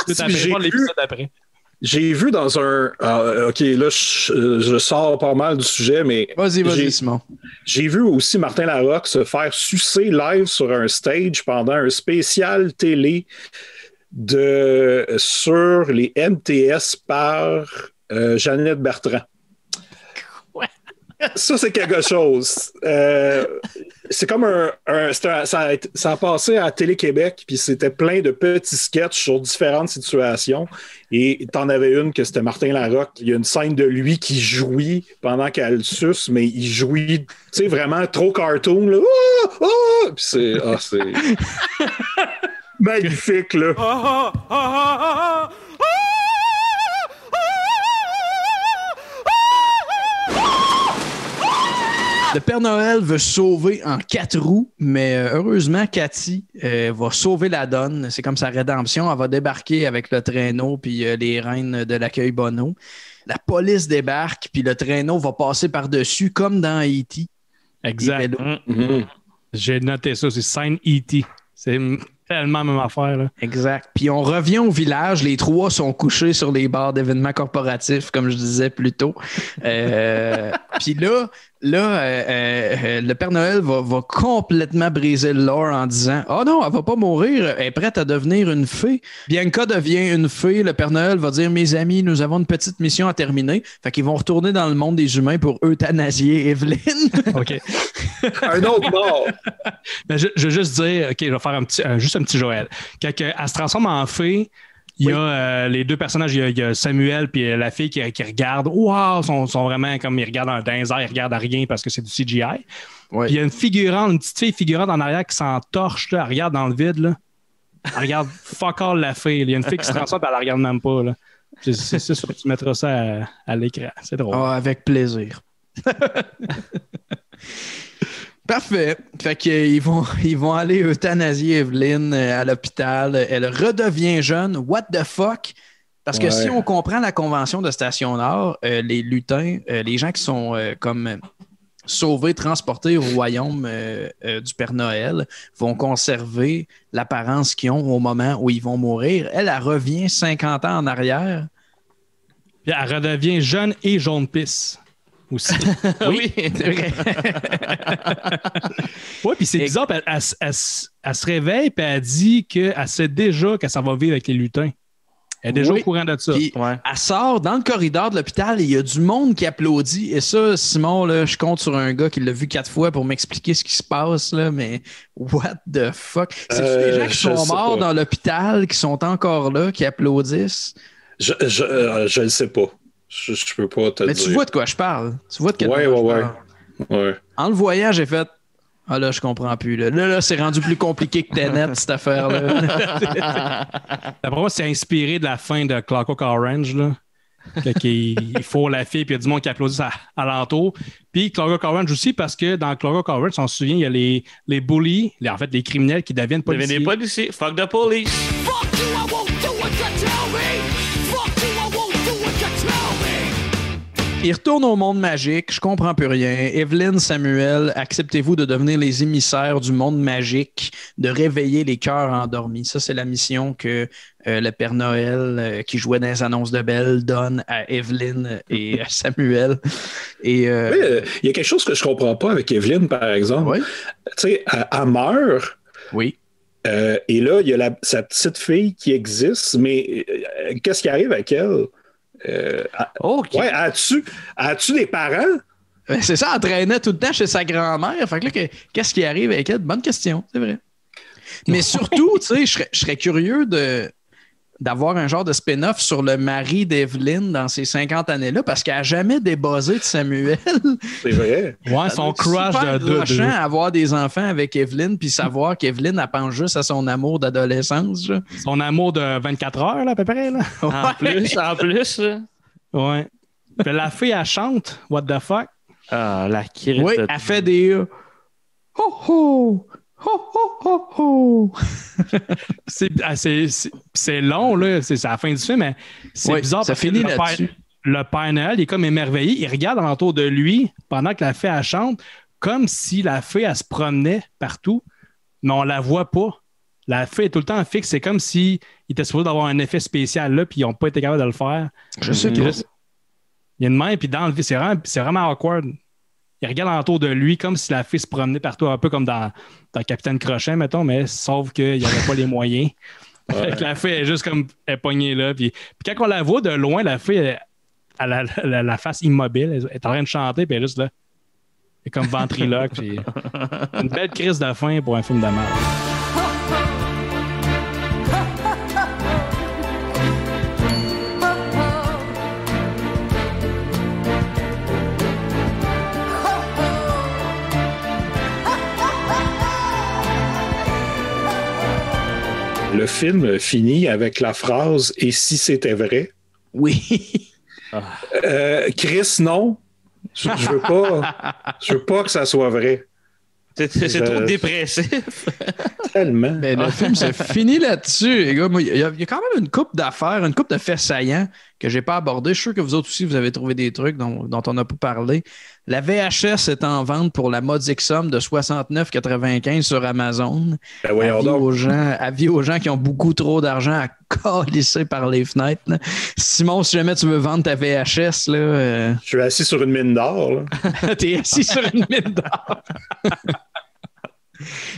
Tu peux voir l'épisode après. J'ai vu dans un... OK, là, je sors pas mal du sujet, mais... Vas-y, Simon. J'ai vu aussi Martin Larocque se faire sucer live sur un stage pendant un spécial télé sur les MTS par Jeannette Bertrand. Ouais. Ça, c'est quelque chose. C'est comme ça a passé à Télé-Québec, puis c'était plein de petits sketchs sur différentes situations. Et t'en avais une que c'était Martin Larocque. Il y a une scène de lui qui jouit pendant qu'elle suce, mais il jouit, tu sais, vraiment trop cartoon, là. Puis c'est magnifique, là. Le Père Noël veut sauver en 4 roues, mais heureusement, Cathy va sauver la donne. C'est comme sa rédemption. Elle va débarquer avec le traîneau puis les reines de l'accueil Bono. La police débarque, puis le traîneau va passer par-dessus, comme dans E.T. Exact. J'ai noté ça, c'est Sign E.T. C'est tellement la même affaire, là. Exact. Puis on revient au village. Les 3 sont couchés sur les bars d'événements corporatifs, comme je disais plus tôt. Puis là, le Père Noël va complètement briser le lore en disant « Oh non, elle va pas mourir, elle est prête à devenir une fée. » Bianca devient une fée. Le Père Noël va dire « Mes amis, nous avons une petite mission à terminer. » Fait qu'ils vont retourner dans le monde des humains pour euthanasier Evelyn. OK. Un autre mort. Ben, je veux juste dire, OK, je vais faire juste un petit Joël. Quand elle se transforme en fée, il y a les 2 personnages, il y a Samuel puis la fille qui regarde. Wow, sont vraiment comme ils regardent dans les airs, ils regardent à rien parce que c'est du CGI. Ouais. Puis il y a une petite fille figurante en arrière qui s'entorche, là, elle regarde dans le vide. Là. Elle regarde fuck all la fille. Il y a une fille qui se transforme et elle la regarde même pas. Là. C'est sûr que tu mettras ça à l'écran. C'est drôle. Ah, avec plaisir. Parfait. Fait qu'ils vont aller euthanasier Evelyn à l'hôpital. Elle redevient jeune. What the fuck? Parce que si on comprend la convention de Station Nord, les lutins, les gens qui sont comme sauvés, transportés au royaume du Père Noël, vont conserver l'apparence qu'ils ont au moment où ils vont mourir. Elle revient 50 ans en arrière. Puis elle redevient jeune et jaune pisse. Aussi. Oui, c'est vrai. Oui, puis c'est bizarre, elle se réveille et elle dit qu'elle sait déjà que ça va vivre avec les lutins. Elle est déjà au courant de ça. Puis, elle sort dans le corridor de l'hôpital et il y a du monde qui applaudit. Et ça, Simon, là, je compte sur un gars qui l'a vu 4 fois pour m'expliquer ce qui se passe, là, mais what the fuck? C'est-tu des gens qui sont morts dans l'hôpital, qui sont encore là, qui applaudissent? Je le sais pas. Je peux pas te dire. Mais tu vois de quoi je parle. Tu vois de quel ouais. En le voyant, j'ai fait « Ah là, je comprends plus. Là, c'est rendu plus compliqué que Tenet, cette affaire-là. » D'après moi, c'est inspiré de la fin de Clockwork Orange, là. Il faut la fille, puis il y a du monde qui applaudit à l'entour. Puis Clockwork Orange aussi, parce que dans Clockwork Orange, on se souvient, il y a les bullies, en fait, les criminels qui deviennent policiers. Devenez policiers. Fuck the police. Fuck you, I won't do what you tell me. Fuck you, I won't do what you tell me. Il retourne au monde magique, je comprends plus rien. Evelyn, Samuel, acceptez-vous de devenir les émissaires du monde magique, de réveiller les cœurs endormis. Ça, c'est la mission que le Père Noël, qui jouait dans les annonces de Belle, donne à Evelyn et à Samuel. Et, oui, il y a quelque chose que je comprends pas avec Evelyn, par exemple. Oui. Tu sais, elle meurt. Oui. Et là, il y a sa petite fille qui existe, mais qu'est-ce qui arrive avec elle? Okay. Ouais, as-tu des parents? C'est ça, elle traînait tout le temps chez sa grand-mère. Fait que là, qu'est-ce qui arrive avec elle? Bonne question, c'est vrai. Mais surtout, tu sais, je serais curieux de d'avoir un genre de spin-off sur le mari d'Evelyn dans ces 50 années-là, parce qu'elle n'a jamais débuzzé de Samuel. C'est vrai. Ouais, son crush de rochant avoir des enfants avec Evelyn, puis savoir qu'Evelyn, elle pense juste à son amour d'adolescence. Genre. Son amour de 24 heures, là, à peu près. Là. En plus. Là. Ouais. Puis la fille, elle chante. What the fuck? Ah, la crise. Oui, elle fait des... Ho ho! Ho ho ho ho! C'est long, là. C'est à la fin du film, mais c'est bizarre ça parce finit que là-dessus. Le Père Noël, il est comme émerveillé. Il regarde alentour de lui pendant que la fée, elle chante, comme si la fée, elle se promenait partout, mais on la voit pas. La fée est tout le temps fixe. C'est comme s'il était supposé d'avoir un effet spécial là, puis ils n'ont pas été capables de le faire. Je sais pas. Il y a une main, puis dans le c'est vraiment awkward. Il regarde autour de lui comme si la fille se promenait partout, un peu comme dans Capitaine Crochet, mettons, mais sauf qu'il n'y avait pas les moyens. Fait que la fille est juste comme elle est pognée là. Puis quand on la voit de loin, la fille, elle a la face immobile. Elle est en train de chanter, puis elle est juste là. Elle est comme ventriloque. Puis une belle crise de fin pour un film de merde. Le film finit avec la phrase « Et si c'était vrai? » Oui. Chris, non. Je veux pas que ça soit vrai. C'est trop dépressif. Tellement. Mais le film se finit là-dessus, les gars. Il y a quand même une couple d'affaires, une couple de faits saillants que j'ai pas abordés. Je suis sûr que vous autres aussi, vous avez trouvé des trucs dont on n'a pas parlé. La VHS est en vente pour la modique somme de 69,95 sur Amazon. Avis aux gens qui ont beaucoup trop d'argent à calisser par les fenêtres. Là. Simon, si jamais tu veux vendre ta VHS, là, je suis assis sur une mine d'or. T'es assis sur une mine d'or.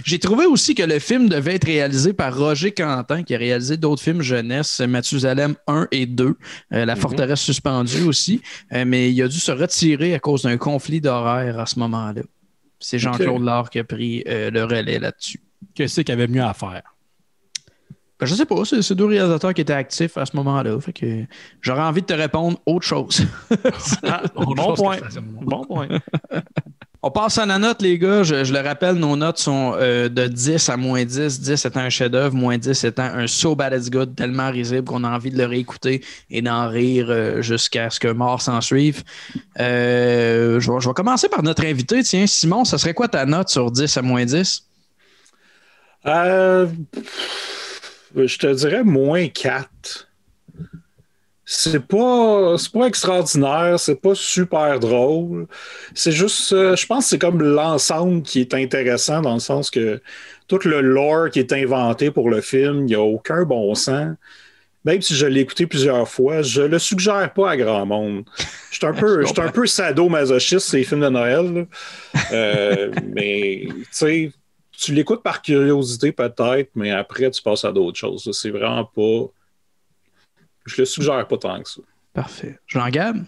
J'ai trouvé aussi que le film devait être réalisé par Roger Quentin, qui a réalisé d'autres films jeunesse, Mathusalem 1 et 2, La forteresse suspendue aussi, mais il a dû se retirer à cause d'un conflit d'horaire à ce moment-là. C'est Jean-Claude Lard qui a pris le relais là-dessus. Qu'est-ce qu'il y avait mieux à faire? Ben, je sais pas, c'est deux réalisateurs qui étaient actifs à ce moment-là. Fait que j'aurais envie de te répondre autre chose. Bon point. Bon point. On passe à la note, les gars. Je le rappelle, nos notes sont de 10 à moins 10. 10 étant un chef-d'œuvre, moins 10 étant un so bad it's good, tellement risible qu'on a envie de le réécouter et d'en rire jusqu'à ce que mort s'en suive. Je vais commencer par notre invité. Tiens, Simon, ça serait quoi ta note sur 10 à moins 10? Je te dirais moins 4. C'est pas extraordinaire, c'est pas super drôle. C'est juste, je pense que c'est comme l'ensemble qui est intéressant dans le sens que tout le lore qui est inventé pour le film, il n'y a aucun bon sens. Même si je l'ai écouté plusieurs fois, je le suggère pas à grand monde. Je suis un peu sado-masochiste, ces films de Noël. Mais tu sais, tu l'écoutes par curiosité peut-être, mais après tu passes à d'autres choses. C'est vraiment pas... Je le suggère pas tant que ça. Parfait. Jean-Gab?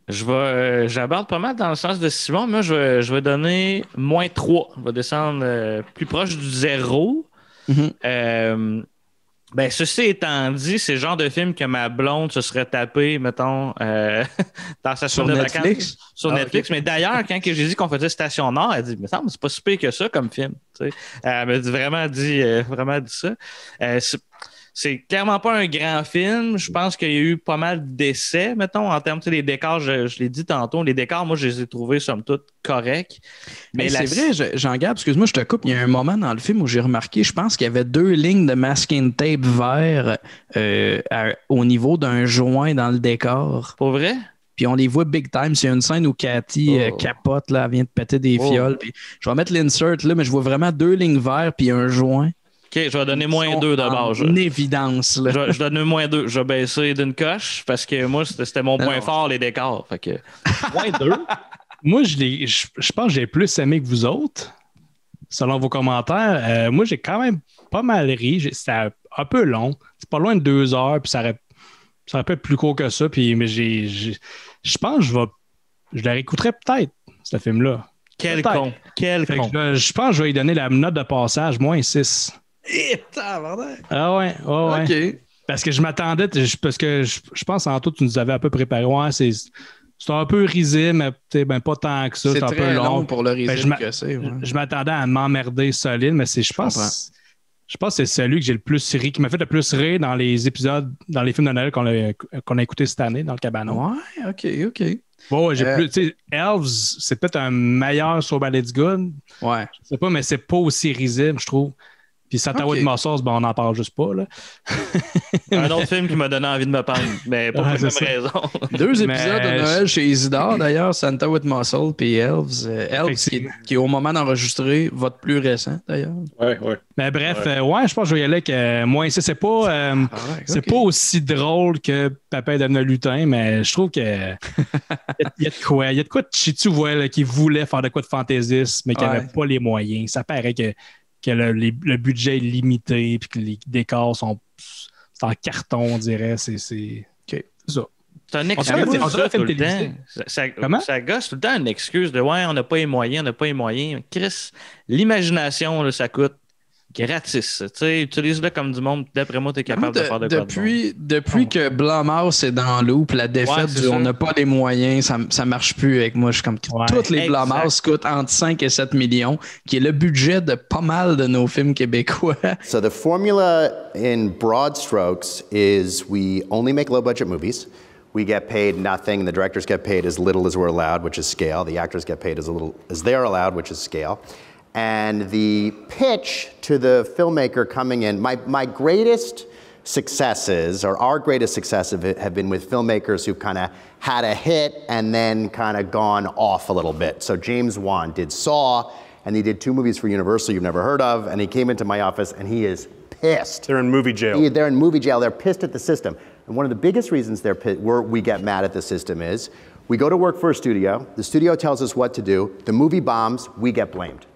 J'aborde pas mal dans le sens de Simon. Moi, je vais donner moins 3. Je vais descendre plus proche du 0. Ben, ceci étant dit, c'est le genre de film que ma blonde se serait tapé, mettons, dans sa semaine de vacances. Sur Netflix. Okay. Mais d'ailleurs, quand j'ai dit qu'on faisait Station Nord, elle dit, mais ça, c'est pas si pire que ça comme film. T'sais. Elle m'a vraiment dit ça. C'est clairement pas un grand film. Je pense qu'il y a eu pas mal d'essais, mettons, en termes des décors. Je l'ai dit tantôt, les décors, moi, je les ai trouvés, somme toute, corrects. Mais c'est vrai, Jean-Gab, excuse-moi, je te coupe. Il y a un moment dans le film où j'ai remarqué, je pense qu'il y avait 2 lignes de masking tape vert au niveau d'un joint dans le décor. Pour vrai? Puis on les voit big time. C'est une scène où Cathy capote, là, elle vient de péter des fioles. Puis je vais mettre l'insert là, mais je vois vraiment 2 lignes vertes puis un joint. OK, je vais donner moins 2 de base. En évidence. Là. Je donne moins 2. Je vais baisser d'une coche parce que moi, c'était mon point fort, les décors. Fait que moins 2. Moi, je pense que j'ai plus aimé que vous autres, selon vos commentaires. Moi, j'ai quand même pas mal ri. C'était un peu long. C'est pas loin de 2 heures, puis ça aurait pu être plus court que ça. Puis, mais je pense que je le réécouterais peut-être, ce film-là. Quel con. Je pense que je vais lui donner la note de passage, moins 6. Ah ouais. OK. Parce que je m'attendais, parce que je pense en tout, tu nous avais un peu préparé. Ouais, c'est un peu risé, mais pas tant que ça. C'est un très peu long pour le risé que c'est. Ouais. Je m'attendais à m'emmerder solide, mais je pense que c'est celui que j'ai le plus ri, qui m'a fait le plus rire dans les épisodes, dans les films de Noël qu'on a écoutés cette année dans le cabanon. Ouais, OK. Bon, j'ai plus. Tu sais, Elves, c'est peut-être un meilleur So Bad It's Good. Ouais. Je sais pas, mais c'est pas aussi risible, je trouve. Puis Santa With Muscles, on n'en parle juste pas. Là. Un autre film qui m'a donné envie de me pendre, mais pas pour la même raison. 2 épisodes de Noël chez Isidore, d'ailleurs, Santa With Muscle puis Elves. Elves, qui est au moment d'enregistrer, votre plus récent, d'ailleurs. Ouais. Mais bref, je pense que je vais y aller avec moins. C'est pas, c'est pas aussi drôle que Papa est devenu lutin, mais je trouve que il y a de quoi. Il y a de quoi de Chitu voit qui voulait faire de quoi de fantaisiste, mais qui n'avait pas les moyens. Ça paraît que le budget est limité puis que les décors sont en carton, on dirait. C'est ça. C'est un excuse tout le temps. Comment? Ça gosse tout le temps une excuse de « ouais, on n'a pas les moyens, Chris, l'imagination, là, ça coûte gratis. Tu sais, utilise-le comme du monde. D'après moi, tu es capable de faire de quoi depuis que Blumhouse est dans l'eau, la défaite on n'a pas les moyens, ça marche plus avec moi. Je suis comme toutes les Blumhouse coûtent entre 5 et 7 millions, qui est le budget de pas mal de nos films québécois. So the formula in broad strokes is we only make low-budget movies. We get paid nothing. The directors get paid as little as we're allowed, which is scale. The actors get paid as little as they're allowed, which is scale. And the pitch to the filmmaker coming in, my greatest successes, or our greatest successes, have been with filmmakers who've kind of had a hit and then kind of gone off a little bit. So James Wan did Saw, and he did 2 movies for Universal you've never heard of, and he came into my office and he is pissed. They're in movie jail. They're in movie jail. They're pissed at the system. And one of the biggest reasons we get mad at the system is we go to work for a studio, the studio tells us what to do, the movie bombs, we get blamed.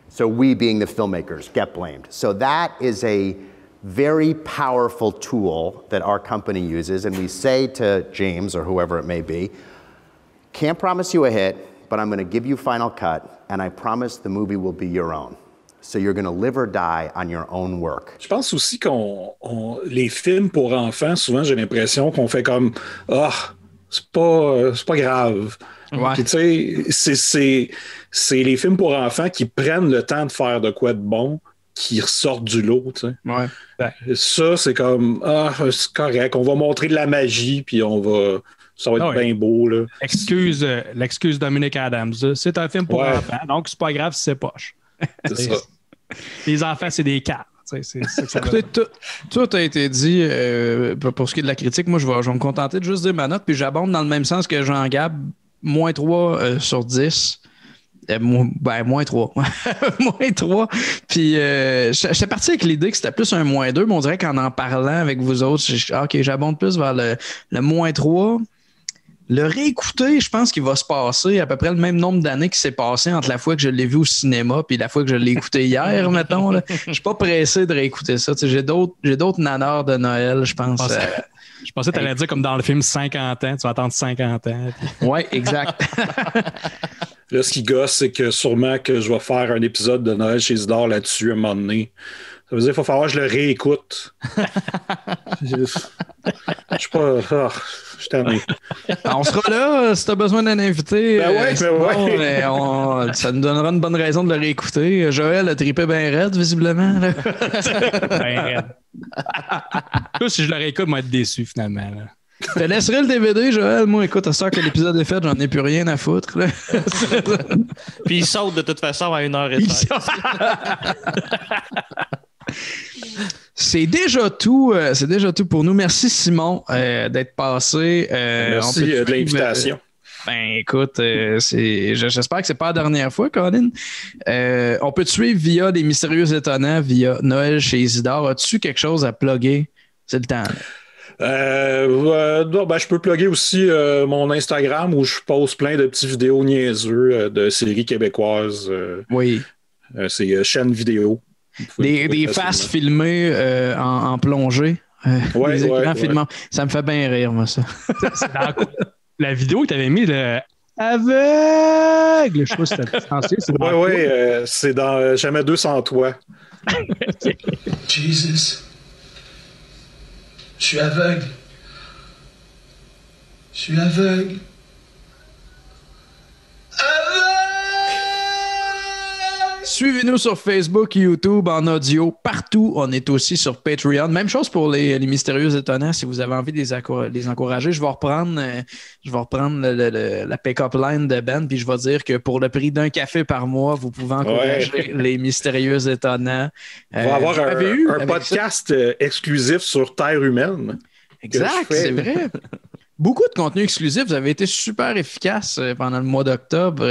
So we, being the filmmakers, get blamed. So that is a very powerful tool that our company uses, and we say to James, or whoever it may be, can't promise you a hit, but I'm going to give you final cut, and I promise the movie will be your own. So you're going to live or die on your own work. Je pense aussi les films pour enfants, souvent j'ai l'impression qu'on fait comme c'est pas grave. Ouais. Tu sais, c'est les films pour enfants qui prennent le temps de faire de quoi de bon, qui ressortent du lot, tu sais. Ouais. Ça, c'est comme c'est correct, on va montrer de la magie, puis ça va être bien beau, là. L'excuse Dominic Adams, c'est un film pour enfants, donc c'est pas grave si c'est poche. C'est ça. Les enfants, c'est des caves. Écoutez, tout a été dit pour ce qui est de la critique. Moi, je vais me contenter de juste dire ma note, puis j'abonde dans le même sens que Jean-Gab. -3 sur 10. -3. -3. Puis, j'étais parti avec l'idée que c'était plus un -2, mais on dirait qu'en parlant avec vous autres, OK, j'abonde plus vers le -3. Le réécouter, je pense qu'il va se passer à peu près le même nombre d'années qui s'est passé entre la fois que je l'ai vu au cinéma puis la fois que je l'ai écouté hier, mettons. Là. Je suis pas pressé de réécouter ça. J'ai d'autres nanars de Noël, je pense. Je pensais que tu allais dire comme dans le film 50 ans, tu vas attendre 50 ans. Oui, exact. Là, ce qui gosse, c'est que sûrement que je vais faire un épisode de Noël chez Isidore là-dessus à un moment donné. Ça veut dire qu'il va falloir que je le réécoute. Je suis pas... je suis tanné. On sera là si tu as besoin d'un invité. Ça nous donnera une bonne raison de le réécouter. Joël a trippé bien raide, visiblement. Bien raide. Là, si je le réécoute, je vais être déçu, finalement. Là. Je te laisserai le DVD, Joël. Moi, écoute, à ce que l'épisode est fait, j'en ai plus rien à foutre. Là. Puis il saute de toute façon à 1h15. C'est déjà tout pour nous. Merci Simon d'être passé. Merci de l'invitation. Écoute, j'espère que c'est pas la dernière fois, Colin. On peut te suivre via Les Mystérieux Étonnants, via Noël chez Isidore. As-tu quelque chose à plugger? C'est le temps. Je peux plugger aussi mon Instagram où je poste plein de petites vidéos niaiseux de séries québécoises. Oui. C'est chaîne vidéo. Des faces filmées en plongée. Des écrans filmants. Ça me fait bien rire, moi, ça. La vidéo que tu avais mis, le aveugle, je sais pas si c'était censé. C'est dans Jamais 200 toi. Jesus. Je suis aveugle. Je suis aveugle. Suivez-nous sur Facebook, YouTube, en audio, partout. On est aussi sur Patreon. Même chose pour les Mystérieux Étonnants. Si vous avez envie de les encourager, je vais reprendre la pick-up line de Ben, puis je vais dire que pour le prix d'un café par mois, vous pouvez encourager les Mystérieux Étonnants. On va avoir un podcast exclusif sur Terre humaine. Exact, c'est vrai. Beaucoup de contenu exclusif. Vous avez été super efficace pendant le mois d'octobre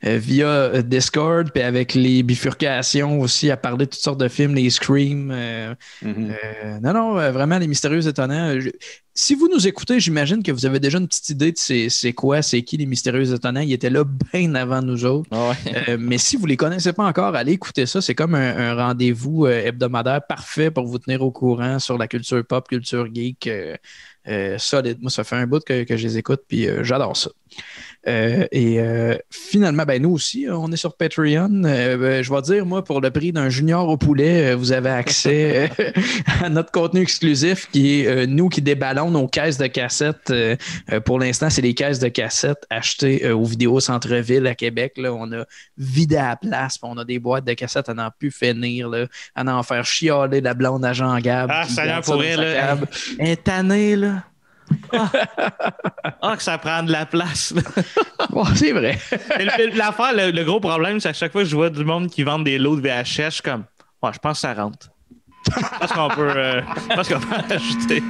via Discord, puis avec les bifurcations aussi, à parler de toutes sortes de films, les Scream. Non, vraiment, les Mystérieux Étonnants. Si vous nous écoutez, j'imagine que vous avez déjà une petite idée de c'est qui les Mystérieux Étonnants. Ils étaient là bien avant nous autres. Mais si vous ne les connaissez pas encore, allez écouter ça. C'est comme un rendez-vous hebdomadaire parfait pour vous tenir au courant sur la culture pop, culture geek. Solide. Moi, ça fait un bout que je les écoute, puis j'adore ça. Finalement, nous aussi, on est sur Patreon. Je vais dire, moi, pour le prix d'un junior au poulet, vous avez accès à notre contenu exclusif qui est nous qui déballons nos caisses de cassettes. Pour l'instant, c'est les caisses de cassettes achetées au Vidéo Centre-Ville à Québec. Là, on a vidé à la place, puis on a des boîtes de cassettes à n'en plus finir, là, à en faire chialer la blonde à Jean Gab. Ah, ça vient pour elle, là. Elle est tannée, là. Que ça prend de la place. C'est vrai. L'affaire, le gros problème, c'est à chaque fois que je vois du monde qui vend des lots de VHS, je suis comme, je pense que ça rentre. Je pense qu'on peut ajouter.